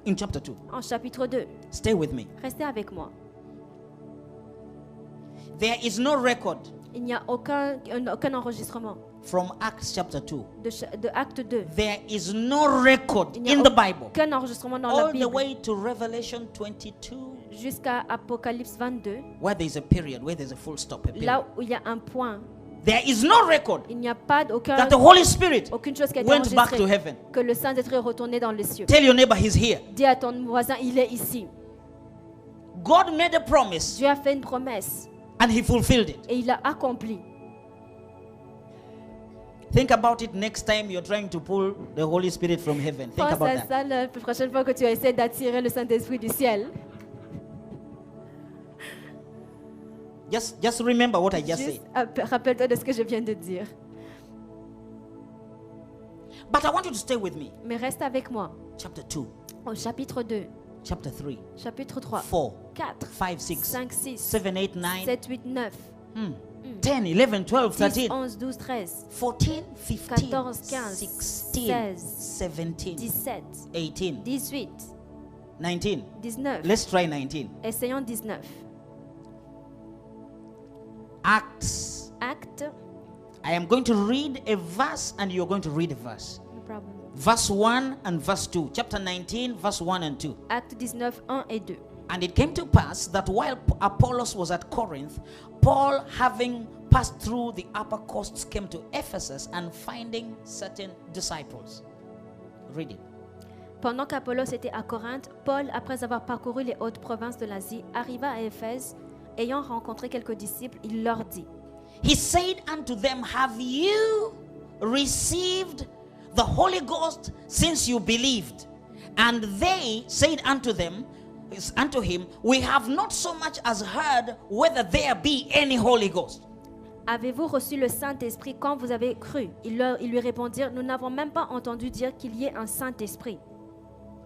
in chapter 2. en chapitre 2. Stay with me. Restez avec moi. There is no record Il n'y a aucun enregistrement from Acts chapter 2. de Acte 2. There is no record Il n'y a in the Bible. aucun enregistrement dans la All the Bible way to Revelation 22, jusqu'à Apocalypse 22, where there is a period, where there's a full stop. A period. là où il y a un point. There is no record Il n'y a pas that the Holy Spirit aucune chose qui a été went back to enregistrée, heaven. que le Saint-Esprit est retourné dans les cieux. Tell your neighbor he's here. Dis à ton voisin, il est ici. God made a promise Dieu a fait une promesse and he fulfilled it. et il l'a accompli. Think about it next time you're trying to pull the Holy Spirit from heaven. Think Pense about à that. ça la prochaine fois que tu essaies d'attirer le Saint-Esprit du ciel. Just remember what I just Juste said. rappelle-toi de ce que je viens de dire. But I want you to stay with me. Mais reste avec moi. Chapter 2, Au chapitre 2, chapter 3, chapitre 3, 4, 4, 5, 6, 5, 6, 7, 8, 9, 7, 8, 9, 10, 11, 12, 10, 13, 11, 12, 13, 14, 15, 14, 15, 16, 16, 17, 17, 18, 18, 19. 19. Let's try 19. Essayons 19. Acts. Acte. I am going to read a verse and you're going to read a verse. No problem. Verse 1 and verse 2. Chapter 19, verse 1 and 2. Acte 19, 1 et 2. And it came to pass that while Apollos was at Corinth, Paul, having passed through the upper coasts, came to Ephesus and finding certain disciples. Read it. Pendant qu'Apollos était à Corinthe, Paul, après avoir parcouru les hautes provinces de l'Asie, arriva à Éphèse. Ayant rencontré quelques disciples, il leur dit, He said unto them, Have you received the Holy Ghost since you believed? And they said unto him, We have not so much as heard whether there be any Holy Ghost. Avez-vous reçu le Saint-Esprit quand vous avez cru? Ils lui répondirent, nous n'avons même pas entendu dire qu'il y ait un Saint-Esprit.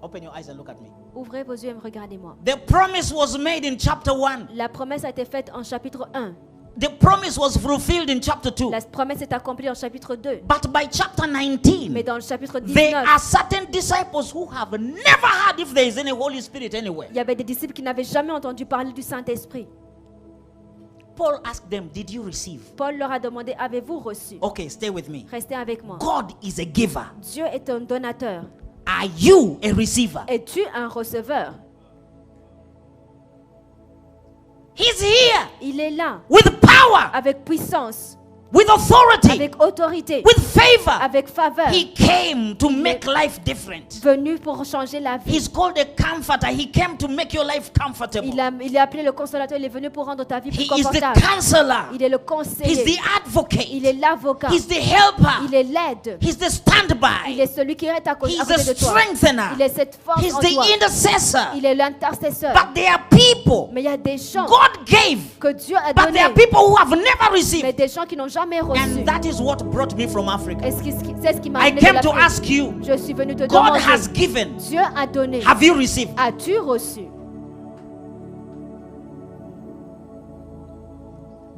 Open your eyes and look at me. Ouvrez vos yeux et regardez-moi. The promise was made in chapter 1. La promesse a été faite en chapitre 1. The promise was fulfilled in chapter 2. La promesse est accomplie en chapitre 2. But by chapter 19, Mais dans le chapitre there 19, are certain disciples who have never heard if there is any Holy Spirit anywhere. il y avait des disciples qui n'avaient jamais entendu parler du Saint-Esprit. Paul asked them, did you receive? Paul leur a demandé, avez-vous reçu? Okay, stay with me. Restez avec moi. God is a giver. Dieu est un donateur. Are you a receiver? Es-tu un receveur? He's here Il est là, with power, avec puissance, with authority, avec autorité, with favor. avec faveur. He came to make life different. Venu pour changer la vie. He's called a comforter. He came to make your life comfortable. Il est appelé le consolateur. Il est venu pour rendre ta vie plus He is the confortable. counselor. Il est le He's conseiller. the advocate. Il est l'avocat. He's the helper. Il est l'aide. He's the Il standby. est celui qui est à côté He's de the toi. strengthener. Il est cette force He's en the toi. intercessor. Il est l'intercesseur. But there are people Mais il y a des gens God gave, que Dieu a but donnés, there are people who have never mais received. des gens qui n'ont jamais reçu. And that is what brought me from Africa. C'est ce qui m'a I amené de came to l'Afrique. ask you, Je suis venu te God demander. has given. Dieu a donné. Have you received? As-tu reçu?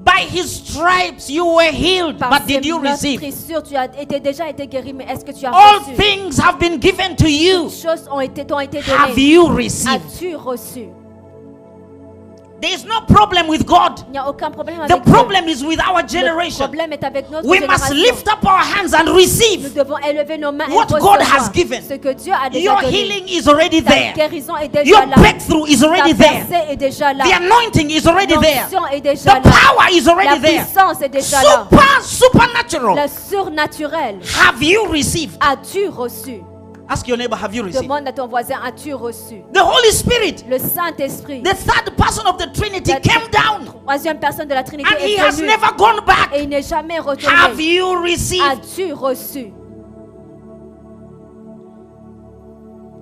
By his stripes you were healed, Par but did ses you receive? meurtrissures, tu as déjà été guéri, mais est-ce que tu as All reçu? things have been given to you. Les choses t'ont été Have données. you received? As-tu reçu? There is no problem with God. Il n'y a aucun problème The avec Dieu. problem is with our Le generation. problème est avec notre We must génération. lift up our hands and Nous receive. devons élever nos mains et What God recevoir has given. ce que Dieu a déjà Your donné. healing is already Ta there. guérison est déjà Your là. breakthrough is already Ta there. percée est déjà là. The anointing is already there. L'onction est déjà The là. power is La already there. puissance est déjà là. Supernatural. Le surnaturel. Have you received? As-tu reçu? Ask your neighbor, have you received? Demande à ton voisin, as-tu reçu? The Holy Spirit, Le Saint-Esprit, the third person of the Trinity, La came down troisième personne de la Trinité, and he est has venue never gone back. et il n'est jamais Have retourné. you received? As-tu reçu?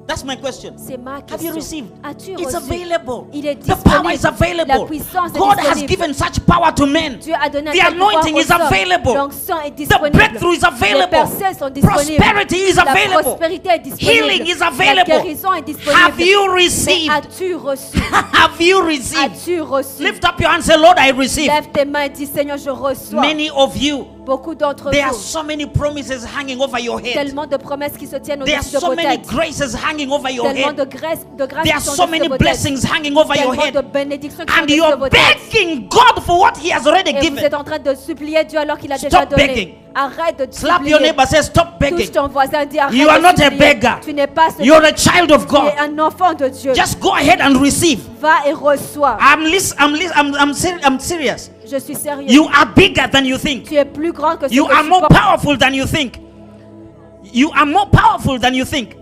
That's my question. C'est ma Have you question. received? As-tu It's reçu? available. Il est The power is disponible. La available. puissance est God has disponible. given such power to men. Dieu a donné un The tel pouvoir anointing aux is hommes. available. L'onction est The disponible. breakthrough is Les available. percées sont disponibles. Prosperity is La available. prospérité est disponible. Healing is La available. guérison est disponible. Have you Mais received? as-tu reçu? Have you received? As-tu reçu? Lift up your hand and say, Lord, I receive. Lève tes mains et dis, Seigneur, je reçois. Many of you, Beaucoup d'entre there are vous, so many promises hanging over your head. tellement de promesses qui se tiennent There are au-dessus de so vos many têtes. graces hanging over your Tellement head. de grâces There are qui sont so au-dessus many de vos têtes. blessings hanging over your Tellement de head. bénédictions qui sont And au-dessus de you're vos têtes. begging God for what He has already Et vous given. êtes en train de supplier Dieu alors qu'il a Stop déjà donné. begging. Arrête de Slap supplier. your neighbor, say, stop Touche begging. ton voisin et dis arrête You are de not a supplier. beggar. Tu n'es pas You're a child of tu es God. un enfant de Dieu. Just go ahead and receive. Va et reçois. I'm serious. Je suis sérieux. You are bigger than you think. Tu es plus grand que ce You que are tu more penses. powerful than you think. You are more powerful than you think.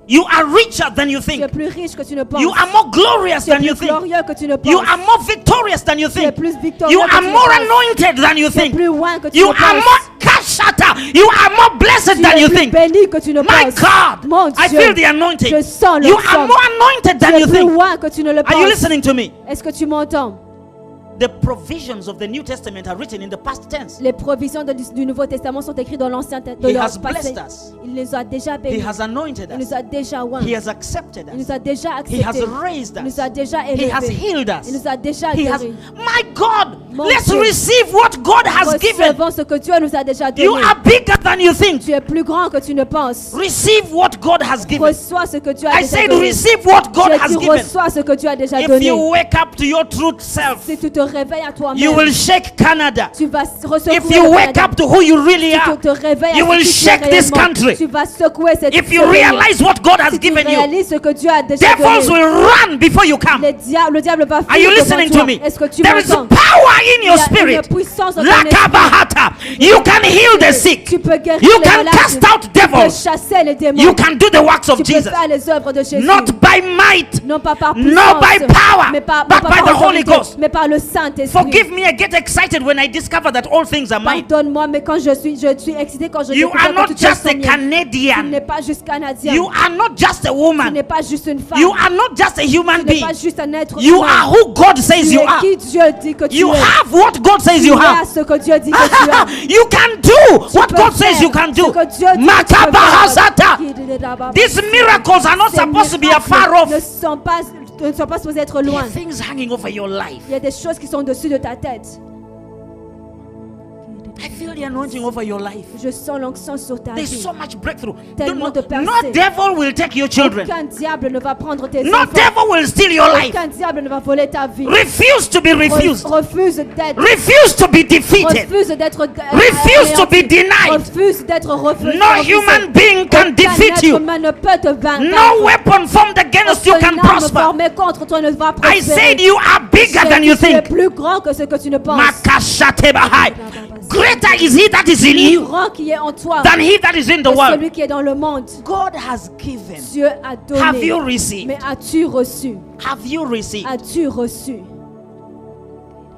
You are richer than you Tu es think. plus riche que tu ne penses. You are more glorious Tu es than you plus think. glorieux que tu ne penses. You are more victorious than you Tu es think. plus victorieux You que are tu ne more penses. anointed than you Tu es think. plus loin que tu You ne are penses. more kashata. You are more blessed Tu than es you plus think. béni que tu ne My penses. God, Mon I Dieu, feel the anointing. je sens You l'onction. are more anointed Tu than es you plus think. loin que tu ne le Are you penses. listening to me? Est-ce que tu m'entends? The provisions of the New Testament are written in the past tense. Les provisions du Nouveau Testament sont écrites dans l'Ancien He Testament. has blessed us. Il les a déjà He bénis. has anointed Il nous us. a déjà oint. He has accepted Il us. nous a déjà He has acceptés. raised Il us. nous a déjà He has élevés. healed Il us. nous a déjà He has, guéris. my God, Mon let's Dieu. receive what God has given. Recevons ce que Dieu nous a déjà You donné. are bigger than you think. Tu es plus grand que tu ne penses. Receive what God has given. Reçois ce que Dieu a I déjà said, donné. receive what God J'ai has dit, given. reçois ce que Dieu a déjà If donné. you wake up to your truth self, Si tu te réveilles à toi-même, you will shake Canada. tu vas secouer If you le wake Canada. up to who you really Si are, tu te réveilles you à will qui tu es shake this réellement, country. tu vas secouer cette If you ce pays. realize what God has Si tu given you, réalises ce que Dieu a déjà devils donné, will run before you come. le diable va Are you fuir devant listening toi. to me? Est-ce que tu There is m'entends? power in Il y your a une spirit. puissance dans ton esprit. Lakabahata. You can heal the sick. Tu peux guérir You les can malades. cast out Tu peux devils. chasser les démons. You can do the works of Tu peux Jesus. faire les œuvres de Jésus. Not by might, Non pas par not puissance, by power, mais pas but par by the Holy autorité, Ghost. mais par le Saint-Esprit. Forgive me, I get excited when I discover that all things are mine. Pardonne-moi, mais quand je suis excité quand je You découvre are que not toutes choses just sont a miennes. Tu Canadian. n'es pas juste canadien. You are not just a Tu woman. n'es pas juste une femme. You are not just a human Tu n'es being. pas juste un être You humain. are who God says Tu you es are. qui Dieu dit que tu You es. have what God says Tu you as have. ce que Dieu dit que tu as. You can do what peux God says faire you can do. ce que Dieu dit que tu peux Makabahasata. faire. These miracles are not Ces supposed to be miracles afar off. ne sont pas supposés être There loin. are things hanging over your life. Il y a des choses qui sont au-dessus de ta tête. I feel the anointing over your life. Je sens l'onction sur ta There's vie. so much breakthrough. Tellement de percées. No devil will take your children. Aucun diable ne va prendre tes No enfants. devil will steal your life. Aucun diable ne va voler ta vie. Refuse to be refused. Refuse d'être. Refuse to be defeated. Refuse d'être. Refuse to be denied. Refuse d'être refusé. No human being can defeat you. Aucun être humain ne peut te vaincre. No weapon formed against you can Aucune arme prosper. formée contre toi ne va I prospérer. said you are bigger than you Tu es think. plus grand que ce que tu ne penses. Makashatebahai. Greater is he that is in Plus you grand qui est en toi than he that is in the que world. celui qui est dans le monde. God has given. Dieu a Have you donné. received? Mais as-tu reçu? Have you received? As-tu reçu?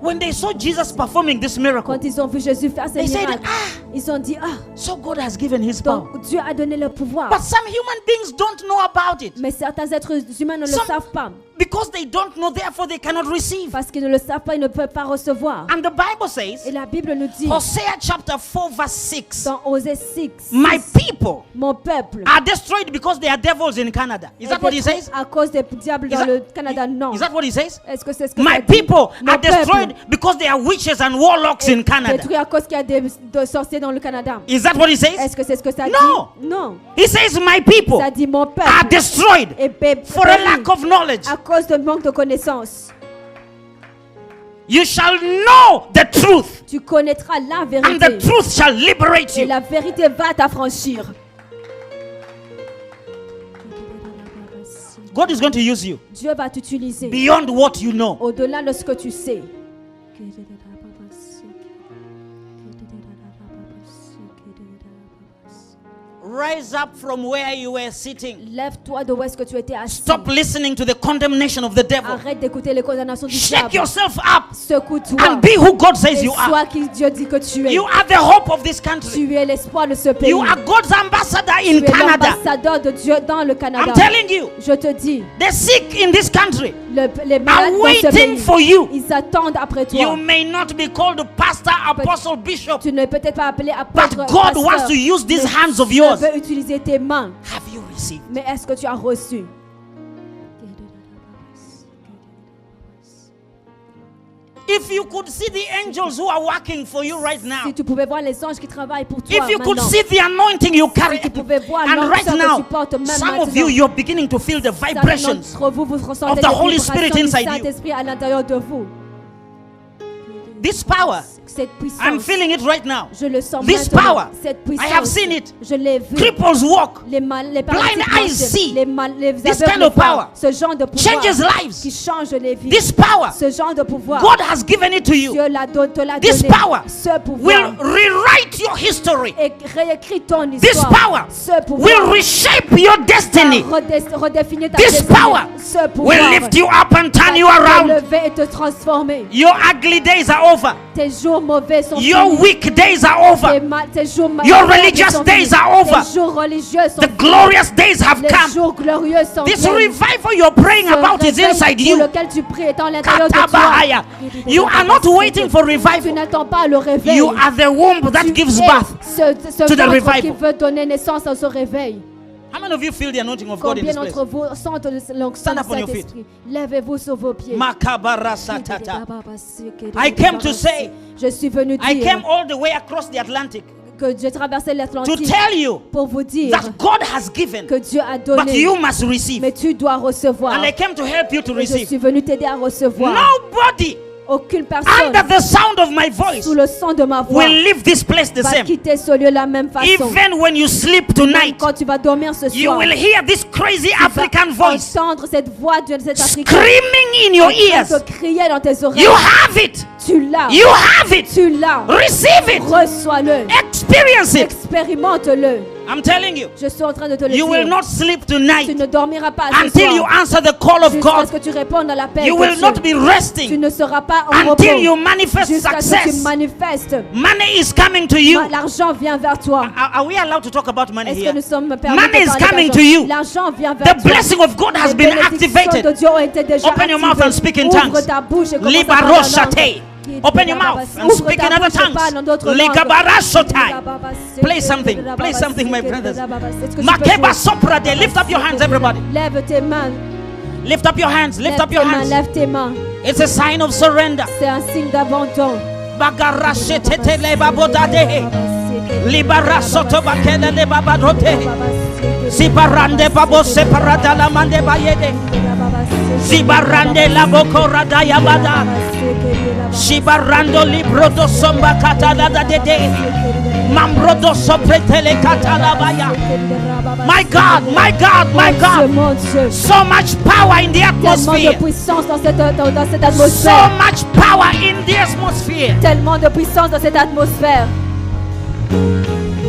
When they saw Jesus performing this miracle, Quand ils ont vu Jésus faire ces they said, miracles, ils ont dit, so God has given his power. donc Dieu a donné le pouvoir. But some human beings don't know about it. Mais certains êtres humains ne le Some- savent pas. Because they don't know, therefore they cannot receive. Parce qu'ils ne le savent pas, ils ne peuvent pas recevoir. And the Bible Et says, la Bible nous dit, Hosea chapter 4 verse 6, dans Osée 6, my people mon peuple are destroyed because they are devils in Canada. Is that est what he détruit says? à cause des diables dans le Canada. Non. Is that what he says? Est-ce que c'est ce que ça My dit? people Mon are destroyed peuple because they are witches and warlocks in est Canada. détruit à cause qu'il y a de sorciers dans le Canada. Is that what he says? Est-ce que c'est ce que ça No. dit? Non. He says, my people Ça dit mon are peuple destroyed est for a lack of knowledge. à cause de manque de connaissances. You shall know the truth, Tu connaîtras la and the vérité. truth shall liberate Et you. la vérité va t'affranchir. God is going to use you Dieu va t'utiliser beyond what you know. au-delà de ce que tu sais. Rise up from where you were sitting. Lève-toi de où est-ce que tu étais assis. Stop listening to the condemnation of the devil. Arrête d'écouter les condamnations du Shake diable. yourself up Secoue-toi. and be who God says Et you are. sois qui Dieu dit que tu es. You are the hope of this country. Tu es l'espoir de ce pays. You are God's ambassador Tu in es Canada. l'ambassadeur de Dieu dans le Canada. I'm telling you, Je te dis, the sick in this country les are malades dans ce waiting pays, for you. ils attendent après You toi. may not be called a pastor, apostle, bishop, Tu ne peux peut-être pas appeler but apôtre, God pasteur, wants to use these mais hands of Dieu yours. veut utiliser tes mains. Have you received? Mais est-ce que tu as reçu? If you could see the angels who are working for you right now, Si tu pouvais voir les anges qui travaillent pour toi if you could maintenant, see the anointing you carry, tu pouvais voir and right l'onction que now, tu portes même some of maintenant. you, you're beginning to feel the Certains vibrations. d'entre vous, vous ressentez of the les Holy vibrations Spirit du inside you. Saint-Esprit à l'intérieur de vous. This power, Cette puissance, I'm feeling it right now. je le sens This maintenant. power, Cette I puissance, have seen it. je l'ai vu. Cripples walk, Les Blind paralytiques eyes marchent. see. Les This aveugles kind of voient. power Ce genre de pouvoir changes qui lives. change les vies. This power, Ce genre de pouvoir, God has given it to you. Dieu te l'a This donné. power Ce Will pouvoir rewrite your history. et réécrit ton This histoire. power Ce will pouvoir reshape your destiny. redéfinir ta This destinée. power Ce Will pouvoir lift you up and turn va you te around. lever et te transformer. Your ugly days are over. Tes jours mauvais sont Your finis. weak days are over. Tes jours Your malheureux religious sont days finis. are over. Tes jours religieux sont The finis. glorious days have Les come. jours glorieux sont This finis. revival you're praying Ce about is réveil inside pour you. lequel tu pries est en l'intérieur de toi. Katabahaya. You are not waiting for Tu revival. n'attends pas le réveil. You are the womb that Tu gives es birth. ce to the ventre revival. qui veut donner naissance à ce réveil. How many of you feel the anointing of God in Combien this place? d'entre vous sentent l'onction Stand du up on your feet. Saint-Esprit? Lèvez-vous sur vos pieds. Makabarasatata. I came to say, Je suis venu I dire came all the way across the Atlantic que j'ai traversé to l'Atlantique tell you pour vous dire that God has given, que Dieu a but donné, you must receive. mais tu dois recevoir. And I came to help you to Et je receive. suis venu t'aider à recevoir. Nobody Aucune personne under the sound of my voice sous le son de ma voix will leave this place the va same. quitter ce lieu de la même façon. Even when you sleep Même tonight, quand tu vas dormir ce you soir, will hear this crazy African tu vas voice entendre cette voix de cet Africain screaming in your ears. te crier dans tes oreilles. You have it. Tu l'as. You have it. Tu l'as. Receive it. Reçois-le. Experience it. Expérimente-le. I'm telling you, Je suis en train de te le you will dire. not sleep Tu tonight ne dormiras pas ce until you soir. answer the call of Jusqu'à God. ce que tu répondes à l'appel You de will Dieu. not be Tu resting ne seras pas en until repos. you manifest Jusqu'à ce que tu success. manifestes. Money is coming to you. L'argent vient vers toi. Are we allowed to talk about money Est-ce que here? nous sommes permis Money is de parler coming d'argent? to you. L'argent vient vers The toi. blessing of God has Les been bénédictions activated. de Dieu ont été déjà Open your mouth activées. and speak in Ouvre tongues. ta bouche et commence à parler en Libaroshate. langue. Open your mouth and Ouvre speak ta in other bouche et parle en tongues. d'autres langues. Ligabarashotai. Play something. Play something, my brothers. Est-ce que tu peux Makeba jouer? soprade. Lift up your hands, everybody. Lève tes mains. Lift up your hands. Lift Lève up your tes mains. hands. Lève tes mains. It's a sign of surrender. C'est un signe d'abandon. Bagarashe tete le babodade. Libarasoto bakele le babadote. Zibarande babo separada la mande bayede. Zibarande la boko radaya bada. Zibarando librodo somba katala da dede. Mambrodo sopretele katala baya. My God, my God, my God. So much power in the atmosphere. Tellement de puissance dans cette So atmosphère. much power in the atmosphere. Tellement de puissance dans cette atmosphère.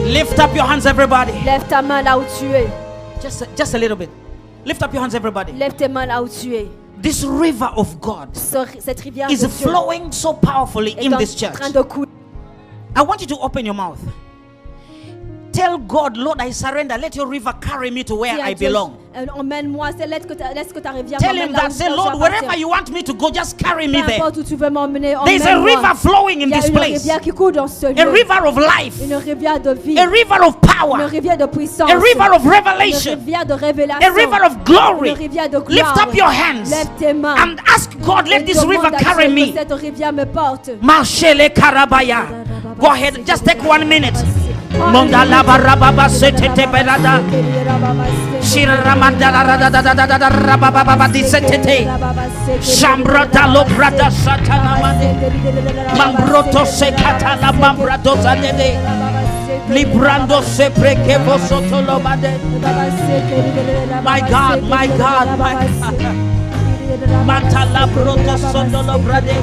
Lift up your hands, everybody. Lève ta main là où tu es. Just a little bit. Lift up your hands, everybody. Lève tes mains là où tu es. This river of God Cette rivière is de Dieu flowing so powerfully est in en this church. train de couler. I want you to open your mouth. Tell God, Lord, I surrender. Let your river carry me to where Dis à I Dieu, belong. emmène-moi, laisse que ta rivière Tell m'emmène him là that. où Say, je Lord, dois wherever partir. you want me to go, just carry me Peu there. importe où tu veux m'emmener, There's a emmène-moi. river flowing in Il y a this une place. rivière qui coule dans ce A lieu. river of life. Une rivière de vie. A river of Une power. rivière de puissance. A river of Une revelation. rivière de révélation. A river of glory. Une rivière de gloire. Lift up your hands Lève tes mains. and ask God, let Et this river demande à carry Dieu me. que cette rivière me porte. Marshele Karabaya. Go ahead, just take 1 minute. Mondala barababa setete berada. Shiramanda rababa disetete. Shambra dalo brada satana mande. Mambroto sekata la mambrado zadede. Librando se prekevo sotolo mande. My God, my God, my God. Mantala broto sondolo brade.